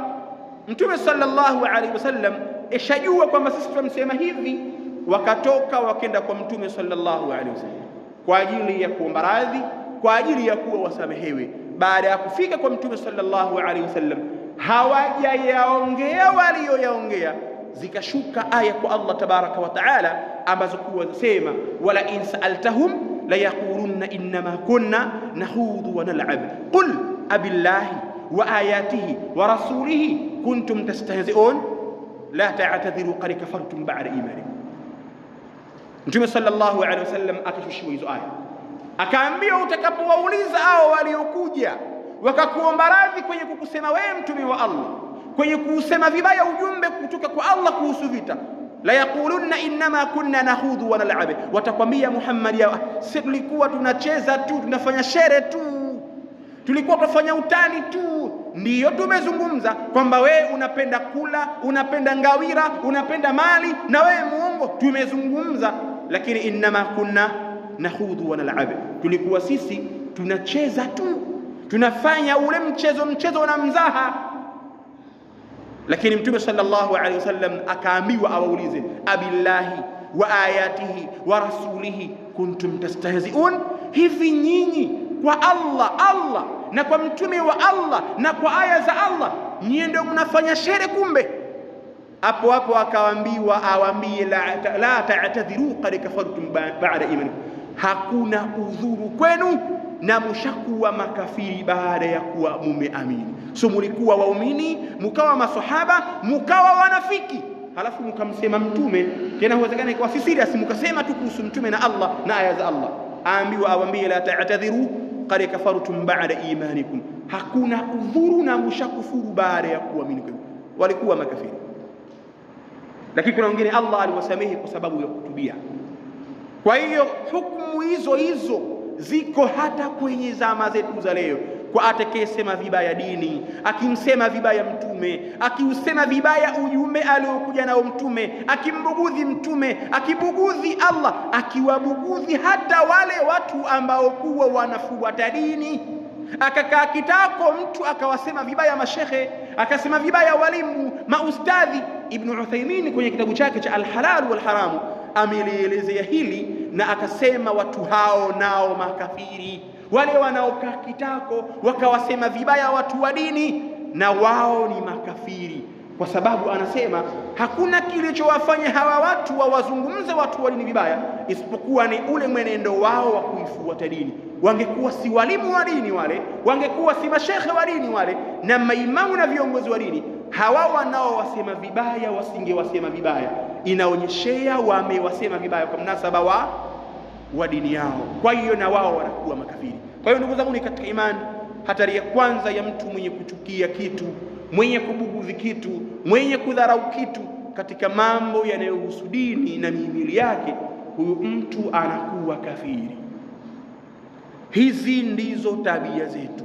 mtume sallallahu alaihi wasallam eshajua kwamba sisi tunamsema hivi, wakatoka wakenda kwa mtume sallallahu alaihi wasallam kwa ajili ya kuomba radhi, kwa ajili ya kuwa wasamehewe. Baada ya kufika kwa mtume sallallahu alaihi wasallam, hawajayaongea walioyaongea, zikashuka aya kwa Allah tabaraka wa taala ambazo kuwa zinasema wala in sa'altahum la yaqulunna innama kunna nakhudhu wa nal'ab qul abillahi wa ayatihi wa rasulihi kuntum tastahzi'un la ta'tadhiru qad kafartum ba'da imanikum. Mtume sallallahu alaihi wasallam akashushiwa hizo aya, akaambia utakapowauliza hao waliokuja wakakuomba radhi kwenye kukusema wewe mtume wa Allah, kwenye kusema vibaya ujumbe kutoka kwa Allah kuhusu vita, la yaqulunna innama kunna nakhudhu wa nal'ab, watakwambia Muhammad, ya sisi tulikuwa tunacheza tu, tunafanya shere tu, tulikuwa tunafanya utani tu. Ndiyo tumezungumza kwamba wewe unapenda kula, unapenda ngawira, unapenda mali na wewe muongo, tumezungumza. Lakini innama kunna nakhudhu wa nal'ab, tulikuwa sisi tunacheza tu, tunafanya ule mchezo na mzaha. Lakini mtume sallallahu alaihi wasallam akaambiwa awaulize abillahi wa ayatihi wa rasulihi kuntum tastahzi'un, hivi nyinyi kwa Allah na kwa mtume wa Allah na kwa aya za Allah nyinyi ndio mnafanya shere? Kumbe hapo akawaambiwa awaambie la ta'tadhiru qad kafartum ba'da imanikum, hakuna udhuru kwenu na mshakuwa makafiri baada ya kuwa mumeamini. So mulikuwa waumini, mkawa maswahaba, mkawa wanafiki, halafu mkamsema mtume. Tena huwezekana ikawa si serious, mkasema tu kuhusu mtume na Allah na aya za Allah. Aambiwa awaambie la ta'tadhiru qad kafartum ba'da imanikum, hakuna udhuru na mshakufuru baada ya kuamini kwenu. Walikuwa makafiri. Lakini kuna wengine Allah aliwasamehe kwa sababu ya kutubia. Kwa hiyo hukumu hizo ziko hata kwenye zama zetu za leo. Kwa atakayesema vibaya dini, akimsema vibaya mtume, akiusema vibaya ujumbe aliokuja nao mtume, akimbugudhi mtume, akibugudhi Allah, akiwabugudhi hata wale watu ambao kuwa wanafuata dini, akakaa kitako mtu akawasema vibaya mashehe, akasema vibaya walimu, maustadhi. Ibn Uthaymeen kwenye kitabu chake cha Al-Halal wal Haram amelielezea hili na akasema watu hao nao makafiri, wale wanaokaa kitako wakawasema vibaya watu wa dini, na wao ni makafiri. Kwa sababu anasema hakuna kilichowafanya hawa watu wawazungumze watu wa dini vibaya isipokuwa ni ule mwenendo wao wa kuifuata dini. Wangekuwa si walimu wa dini wale, wangekuwa si mashekhe wa dini wale na maimamu na viongozi wa dini, hawa wanaowasema vibaya wasingewasema vibaya. Inaonyeshea wamewasema vibaya kwa mnasaba wa dini yao. Kwa hiyo na wao wanakuwa makafiri. Kwa hiyo ndugu zangu ni katika imani, hatari ya kwanza ya mtu mwenye kuchukia kitu, mwenye kubugudhi kitu, mwenye kudharau kitu katika mambo yanayohusu dini na mihimili yake, huyu mtu anakuwa kafiri. Hizi ndizo tabia zetu,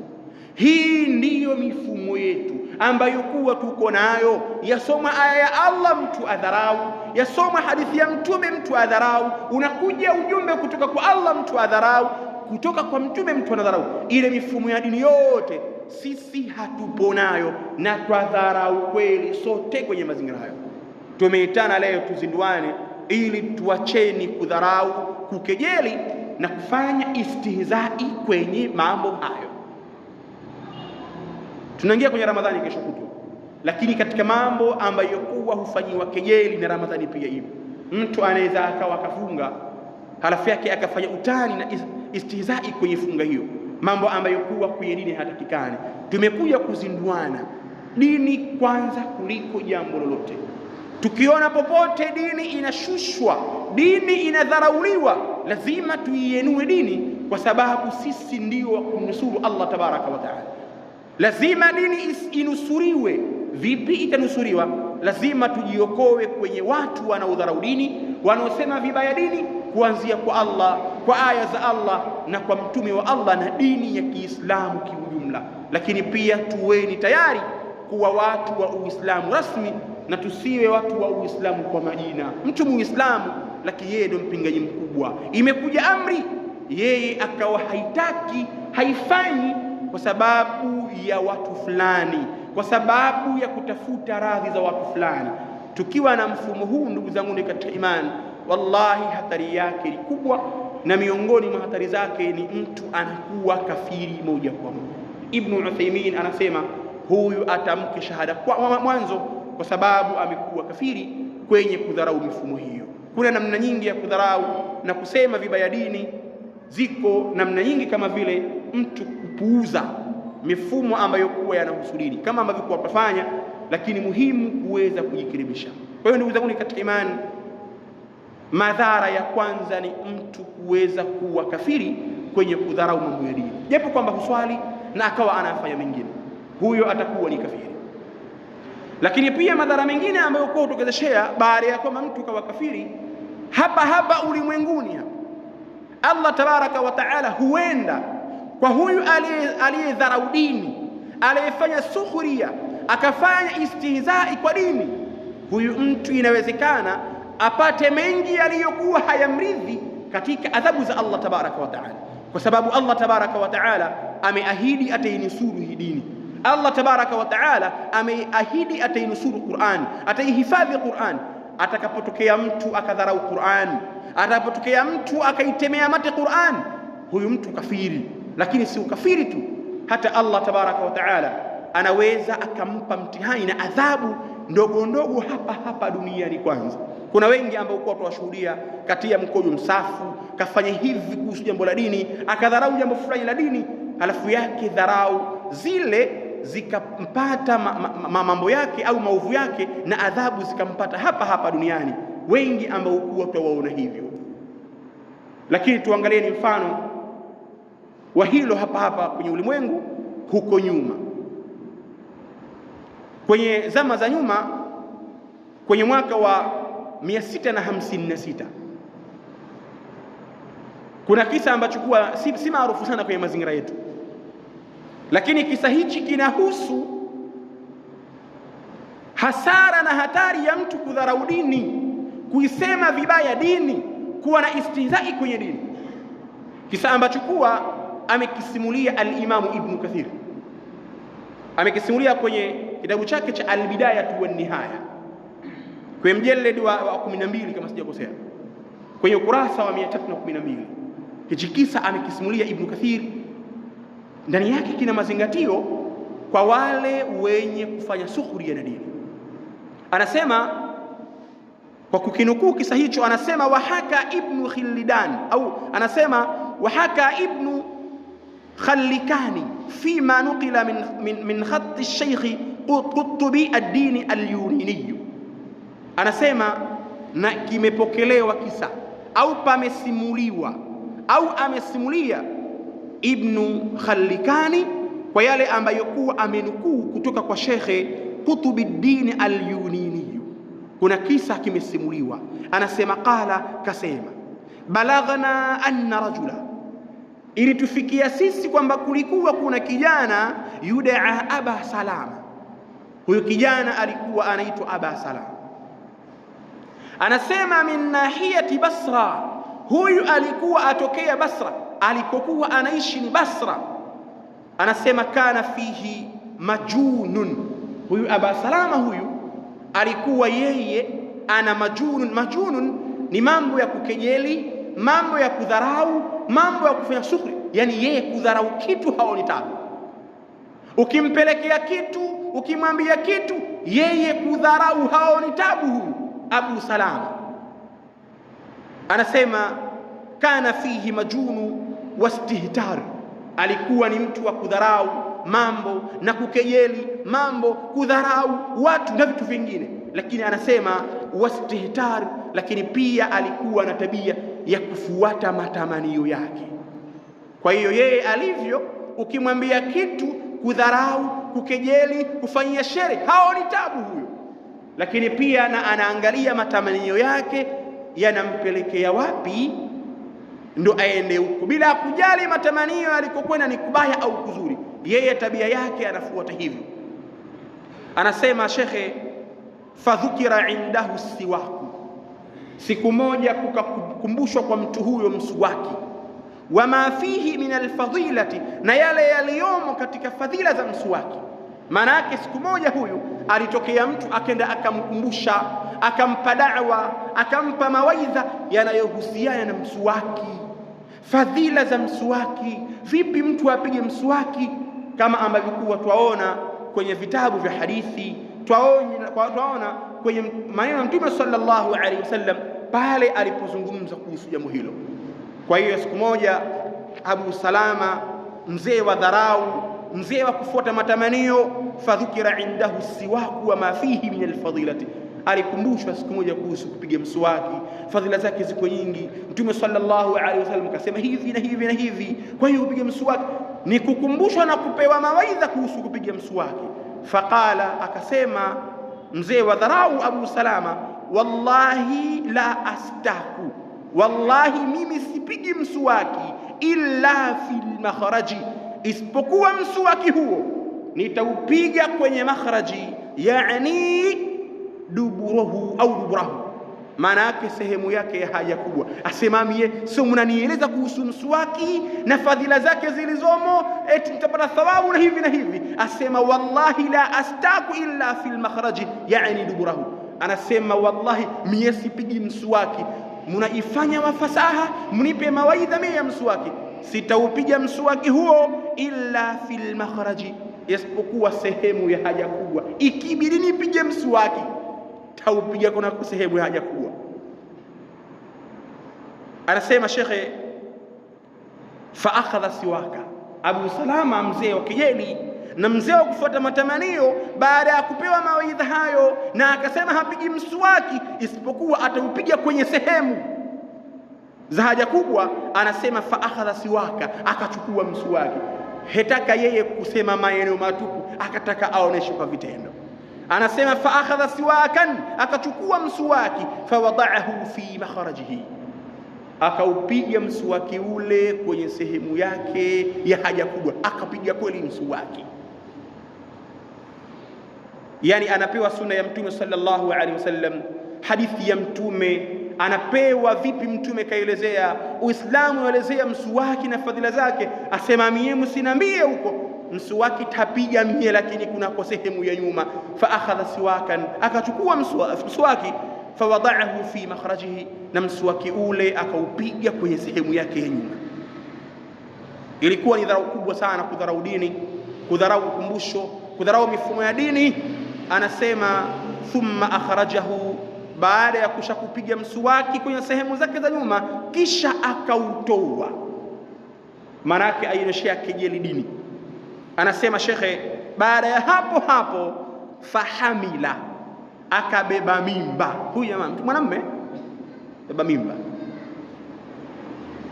hii ndiyo mifumo yetu ambayo kuwa tuko nayo. Yasoma aya ya Allah mtu adharau, yasoma hadithi ya mtume mtu adharau, unakuja ujumbe kutoka kwa Allah mtu adharau, kutoka kwa mtume mtu anadharau. Ile mifumo ya dini yote sisi hatupo nayo na twadharau kweli sote kwenye mazingira hayo. Tumeitana leo tuzinduane ili tuacheni kudharau, kukejeli na kufanya istihzai kwenye mambo hayo. Tunaingia kwenye Ramadhani kesho kutwa, lakini katika mambo ambayo kuwa hufanyiwa kejeli na Ramadhani pia hivyo. Mtu anaweza akawa kafunga halafu yake akafanya utani na istihzai kwenye funga hiyo, mambo ambayo kuwa kwenye dini hatakikani. Tumekuja kuzinduana dini kwanza kuliko jambo lolote. Tukiona popote dini inashushwa, dini inadharauliwa, lazima tuienue dini, kwa sababu sisi ndio kumnusuru Allah tabaraka wa taala. Lazima dini inusuriwe. Vipi itanusuriwa? Lazima tujiokoe kwenye watu wanaodharau dini, wanaosema vibaya dini, kuanzia kwa Allah, kwa aya za Allah na kwa mtume wa Allah na dini ya Kiislamu kiujumla. Lakini pia tuweni tayari kuwa watu wa Uislamu rasmi, na tusiwe watu wa Uislamu kwa majina. Mtu Muislamu lakini yeye ndio mpingaji mkubwa. Imekuja amri, yeye akawa haitaki, haifanyi kwa sababu ya watu fulani, kwa sababu ya kutafuta radhi za watu fulani. Tukiwa na mfumo huu, ndugu zangu katika imani, wallahi hatari yake ni kubwa, na miongoni mwa hatari zake ni mtu anakuwa kafiri moja kwa moja. Ibn Uthaymeen anasema huyu atamke shahada kwa mwanzo kwa sababu amekuwa kafiri kwenye kudharau mifumo hiyo. Kuna namna nyingi ya kudharau na kusema vibaya dini, ziko namna nyingi, kama vile mtu kupuuza mifumo ambayo kuwa yanahusu dini kama ambavyo kwa kufanya, lakini muhimu kuweza kujikiribisha. Kwa hiyo ndugu zangu katika imani, madhara ya kwanza ni mtu kuweza kuwa kafiri kwenye kudharau mambo ya dini, japo kwamba huswali na akawa anafanya mengine, huyo atakuwa ni kafiri. Lakini pia madhara mengine ambayo kwa kutokezeshea baada ya kwamba mtu kawa kafiri, hapa ulimwenguni hapa, Allah tabaraka wa taala huenda kwa huyu aliyedharau dini, aliyefanya sukhuria, akafanya istihzai kwa dini, huyu mtu inawezekana apate mengi yaliyokuwa hayamridhi katika adhabu za Allah tabaraka wa taala, kwa sababu Allah tabaraka wa taala ameahidi atainusuru hii dini. Allah tabaraka wa taala ameahidi atainusuru Qur'an, ataihifadhi Qur'an. Atakapotokea mtu akadharau Qur'an, atakapotokea mtu akaitemea mate Qur'an, huyu mtu kafiri. Lakini si ukafiri tu, hata Allah tabaraka wa taala anaweza akampa mtihani na adhabu ndogo ndogo hapa duniani kwanza. Kuna wengi ambao kwa tuwashuhudia katia mkojo msafu, kafanya hivi kuhusu jambo la dini, akadharau jambo fulani la dini, halafu yake dharau zile zikampata mambo yake au maovu yake, na adhabu zikampata hapa duniani. Wengi ambao kwa tuwaona hivyo. Lakini tuangalie ni mfano wa hilo hapa kwenye ulimwengu huko nyuma. Kwenye zama za nyuma, kwenye mwaka wa 656, kuna kisa ambacho kuwa si maarufu sana kwenye mazingira yetu, lakini kisa hichi kinahusu hasara na hatari ya mtu kudharau dini, kuisema vibaya dini, kuwa na istihzai kwenye dini. Kisa ambacho kuwa amekisimulia al-Imamu Ibn Kathir, amekisimulia kwenye kitabu chake cha Al-Bidayah wa Nihaya kwenye mjeledi wa 12 kama sijakosea, kwenye ukurasa wa 312. Hichi kisa amekisimulia Ibn Kathir, ndani yake kina mazingatio kwa wale wenye kufanya sukhuria na dini. Anasema kwa kukinukuu kisa hicho, anasema wahaka Ibn Khillidan, au anasema wahaka Ibn Khallikani fima nuqila min khatt al-Shaykh Qutbi ad-Din al-Yunini. Anasema na kimepokelewa kisa au pamesimuliwa au amesimulia Ibn Khallikani kwa yale ambayo kuwa amenukuu kutoka kwa Sheikh Qutbuddin al-Yunini. Kuna kisa kimesimuliwa, anasema qala, kasema balaghna anna rajula, ili tufikia sisi kwamba kulikuwa kuna kijana yudaa Aba Salama. Huyo kijana alikuwa anaitwa Aba Salama. Anasema min nahiyati Basra, huyu alikuwa atokea Basra, alikokuwa anaishi ni Basra. Anasema kana fihi majunun, huyu Aba Salama huyu alikuwa yeye ana majunun. Majunun ni mambo ya kukejeli, mambo ya kudharau, mambo ya kufanya sukri. Yani yeye kudharau kitu haoni tabu. Ukimpelekea kitu, ukimwambia kitu, yeye kudharau haoni tabu. Abu Salama anasema kana fihi majunu wastihtar, alikuwa ni mtu wa kudharau mambo na kukejeli mambo, kudharau watu na vitu vingine. Lakini anasema wastihtar, lakini pia alikuwa na tabia ya kufuata matamanio yake. Kwa hiyo yeye alivyo, ukimwambia kitu kudharau, kukejeli, kufanyia shere, hao ni tabu huyo. Lakini pia na anaangalia matamanio yake yanampelekea wapi, ndo aende huko, bila kujali matamanio alikokwenda ni kubaya au kuzuri. Yeye tabia yake anafuata hivyo. Anasema shekhe, fadhukira indahu siwaku, siku moja kukakumbushwa kwa mtu huyo msuwaki, wama fihi min alfadilati, na yale yaliyomo katika fadhila za msuwaki. Maana yake siku moja huyu alitokea mtu akenda akamkumbusha, akampa da'wa, akampa mawaidha yanayohusiana na msuwaki, fadhila za msuwaki, vipi mtu apige msuwaki, kama ambavyo kuwa twaona kwenye vitabu vya hadithi, twaona kwenye maneno ya Mtume sallallahu alaihi wasallam pale alipozungumza kuhusu jambo hilo. Kwa hiyo siku moja Abu Salama, mzee wa dharau, mzee wa kufuata matamanio, fadhukira indahu siwaku wa ma fihi min alfadilati, alikumbushwa siku moja kuhusu kupiga mswaki, fadhila zake ziko nyingi. Mtume sallallahu alaihi wasallam akasema hivi na hivi na hivi, kwa hiyo upige mswaki. Ni kukumbushwa na kupewa mawaidha kuhusu kupiga mswaki. Faqala, akasema mzee wa dharau Abu Salama, wallahi la astaku, wallahi mimi sipigi mswaki illa fil makhraji, isipokuwa mswaki huo nitaupiga kwenye makhraji, yani duburahu au duburahu, maana yake sehemu yake ya haja kubwa. Asemamie, sio mnanieleza kuhusu mswaki na fadhila zake zilizomo eti nitapata thawabu na hivi na hivi. Asema wallahi la astaku illa fil makhraji, yani duburahu. Anasema wallahi mimi sipigi mswaki, mnaifanya wafasaha, mnipe mawaidha mimi ya mswaki, sitaupiga mswaki huo illa fil makhraji, isipokuwa sehemu ya haja kubwa. Ikibidi nipige mswaki, taupiga kuna sehemu ya haja kubwa. Anasema shekhe, fa akhadha siwaka, Abu Salama mzee wa kejeli na mzee wa kufuata matamanio, baada ya kupewa mawaidha hayo, na akasema hapigi mswaki isipokuwa ataupiga kwenye sehemu za haja kubwa. Anasema fa akhadha siwaka, akachukua mswaki. Hetaka yeye kusema maneno matupu, akataka aoneshe kwa vitendo. Anasema fa akhadha siwakan, akachukua mswaki, fawada'ahu fi makhrajihi, akaupiga mswaki ule kwenye sehemu yake ya haja kubwa. Akapiga kweli mswaki. Yani anapewa sunna ya Mtume sallallahu alaihi wasallam, hadithi ya Mtume anapewa vipi. Mtume kaelezea Uislamu, unaelezea mswaki na fadhila zake. Asema mie msinambie huko mswaki tapiga mie, lakini kuna kwa sehemu ya nyuma. Fa akhadha siwakan, akachukua mswaki, fawada'ahu fi makhrajihi, na mswaki ule akaupiga kwenye sehemu yake ya nyuma. Ilikuwa ni dharau kubwa sana, kudharau dini, kudharau ukumbusho, kudharau mifumo ya dini. Anasema thumma akhrajahu, baada ya kusha kupiga mswaki kwenye sehemu zake za nyuma, kisha akautoa. Maana yake aioneshea kejeli dini. Anasema shekhe, baada ya hapo fahamila, akabeba mimba. Huyu mwanamume beba mimba.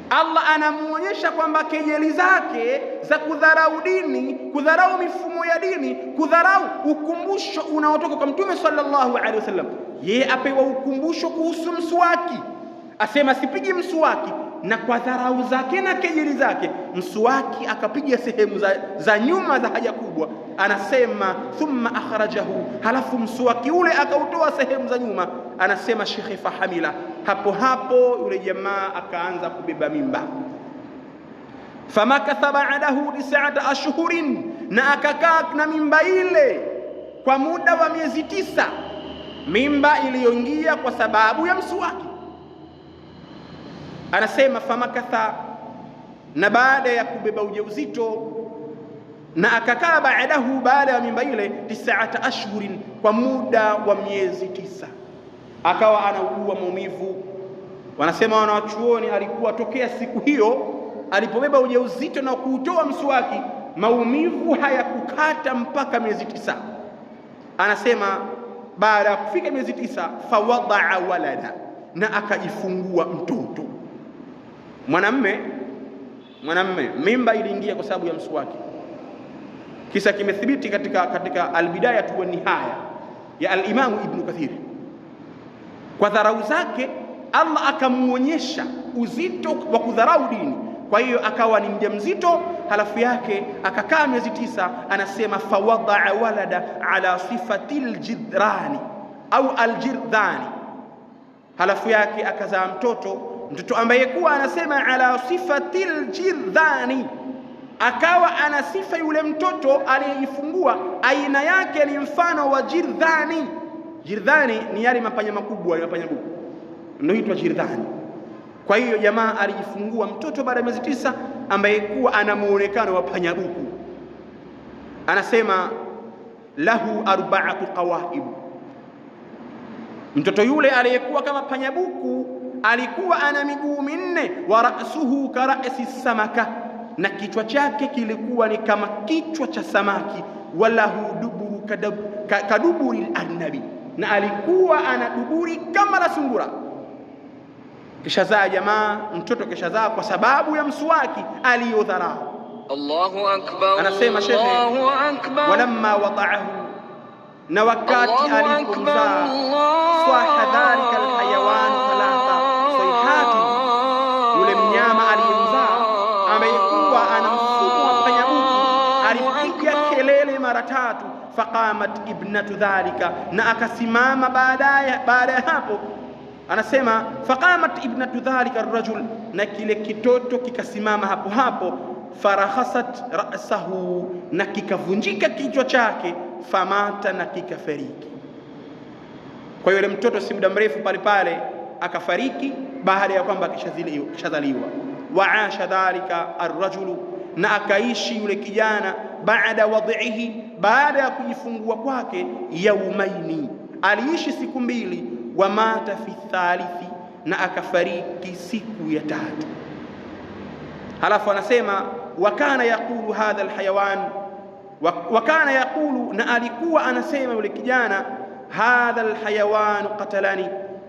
Allah anamuonyesha kwamba kejeli zake za kudharau dini, kudharau mifumo ya dini, kudharau ukumbusho unaotoka kwa Mtume sallallahu alaihi wasallam. Yeye apewa ukumbusho kuhusu mswaki, asema sipigi mswaki, na kwa dharau zake na kejeli zake mswaki akapiga sehemu za nyuma za haja kubwa. Anasema thumma akhrajahu, halafu mswaki ule akautoa sehemu za nyuma. Anasema shekhe, fahamila, hapo yule jamaa akaanza kubeba mimba. Famakatha ba'dahu 9 ashhurin, na akakaa na mimba ile kwa muda wa miezi 9, mimba iliyoingia kwa sababu ya mswaki. Anasema famakatha, na baada ya kubeba ujauzito, na akakaa baadahu, baada ya mimba ile 9 ashhurin, kwa muda wa miezi 9, akawa anaugua maumivu Wanasema wanawachuoni alikuwa tokea siku hiyo alipobeba ujauzito na kuutoa mswaki, maumivu hayakukata mpaka miezi 9. Anasema baada ya kufika miezi 9, fawadaa walada, na akajifungua mtoto mwanamme. Mimba iliingia kwa sababu ya mswaki. Kisa kimethibiti katika Albidaya wa Nihaya ya Al-Imam Ibn Kathir. Kwa dharau zake Allah akamuonyesha uzito wa kudharau dini, kwa hiyo akawa ni mjamzito, halafu yake akakaa miezi 9. Anasema fawadaa walada ala sifatil jidrani au aljirdhani, halafu yake akazaa mtoto ambaye kuwa anasema ala sifatil jirdhani, akawa ana sifa yule mtoto aliyejifungua aina yake ni mfano wa jirdhani. Jirdhani ni yale mapanya makubwa, yale mapanya buku ndio huitwa jirdhani. Kwa hiyo jamaa alijifungua mtoto baada ya miezi 9 ambaye kuwa ana muonekano wa panya buku. Anasema lahu 4 qawaib, mtoto yule aliyekuwa kama panya buku alikuwa ana miguu 4, wa ra'suhu ka ra'si samaka, na kichwa chake kilikuwa ni kama kichwa cha samaki, walahu duburu kaduburi al-arnabi, na alikuwa ana duburi kama la sungura. Kisha zaa jamaa mtoto, kisha zaa kwa sababu ya mswaki aliyodharau. Allahu akbar. Anasema shekhe, walamma wada'ahu, na wakati alipomzaa, saha dhalika alhayawan 3 sayhati, yule mnyama aliyemzaa ambaye kuwa ana mfumo wa panyabuku alipiga kelele mara 3. Faqamat ibnatu dhalika, na akasimama baada ya hapo. Anasema faqamat ibnatu dhalika arrajul, na kile kitoto kikasimama hapo hapo. Farakhasat ra'sahu, na kikavunjika kichwa chake. Famata, na kikafariki. Kwa hiyo yule mtoto si muda mrefu pale akafariki baada ya kwamba kishazaliwa. Waasha dhalika arrajulu, na akaishi yule kijana baada wadhihi, baada ya kujifungua kwake, yaumaini, aliishi siku 2. Wa mata fi thalithi, na akafariki siku ya 3. Halafu anasema wakana yaqulu hadha alhayawan, wakana yaqulu, na alikuwa anasema yule kijana, hadha alhayawan qatalani,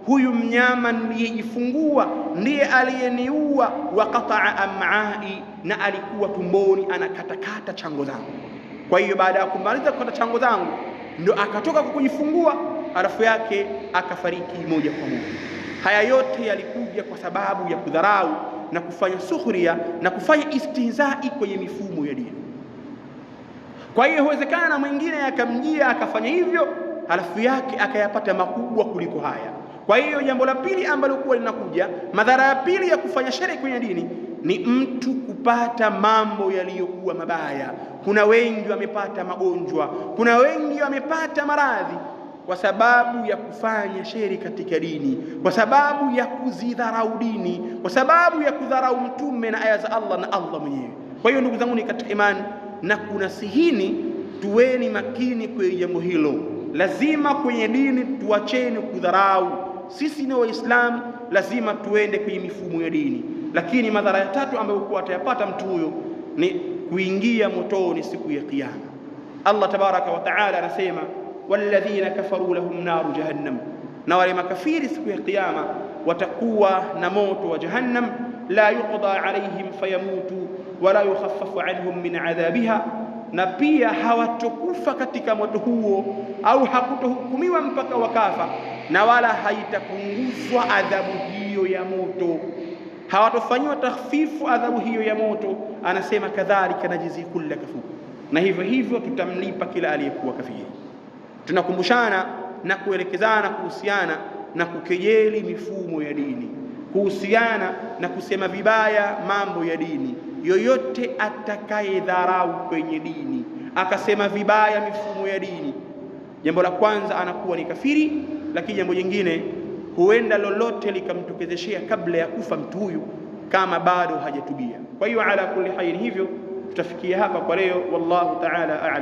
huyu mnyama niliyejifungua ndiye aliyeniua. Wa qata'a am'ai, na alikuwa tumboni anakatakata chango zangu. Kwa hiyo baada ya kumaliza kukata chango zangu ndio akatoka kwa kujifungua, alafu yake akafariki moja kwa moja. Haya yote yalikuja kwa sababu ya kudharau na kufanya sukhria na kufanya istihzai kwenye mifumo ya dini. Kwa hiyo huwezekana mwingine akamjia akafanya hivyo, halafu yake akayapata makubwa kuliko haya. Kwa hiyo jambo la pili ambalo kwa linakuja, madhara ya pili ya kufanya shari kwenye dini ni mtu kupata mambo yaliyokuwa mabaya. Kuna wengi wamepata magonjwa, kuna wengi wamepata maradhi kwa sababu ya kufanya shari katika dini, kwa sababu ya kuzidharau dini, kwa sababu ya kudharau mtume na aya za Allah na Allah mwenyewe. Kwa hiyo ndugu zangu ni katika imani, na kunasihini tuweni makini kwenye jambo hilo. Lazima kwenye dini tuacheni kudharau. Sisi ni Waislamu, lazima tuende kwenye mifumo ya dini. Lakini madhara ya tatu ambayo kwa atayapata mtu huyo ni kuingia motoni siku ya Kiyama. Allah tabaraka wa taala anasema walladhina kafaru lahum naru jahannam, na wale makafiri siku ya Kiyama watakuwa na moto wa jahannam. La yuqda alayhim fayamutu wala yukhaffafu anhum min adhabiha, na pia hawatokufa katika moto huo au hakutohukumiwa mpaka wakafa, na wala haitapunguzwa adhabu hiyo ya moto, hawatofanywa takhfifu adhabu hiyo ya moto. Anasema kadhalika najizi kulla kafur, na hivyo hivyo tutamlipa kila aliyekuwa kafiri. Tunakumbushana na kuelekezana kuhusiana na kukejeli mifumo ya dini, kuhusiana na kusema vibaya mambo ya dini. Yoyote atakayedharau kwenye dini akasema vibaya mifumo ya dini, jambo la kwanza anakuwa ni kafiri, lakini jambo jingine huenda lolote likamtokezeshea kabla ya kufa mtu huyu kama bado hajatubia. Kwa hiyo ala kulli hayrin, hivyo tutafikia hapa kwa leo. Wallahu ta'ala a'lam.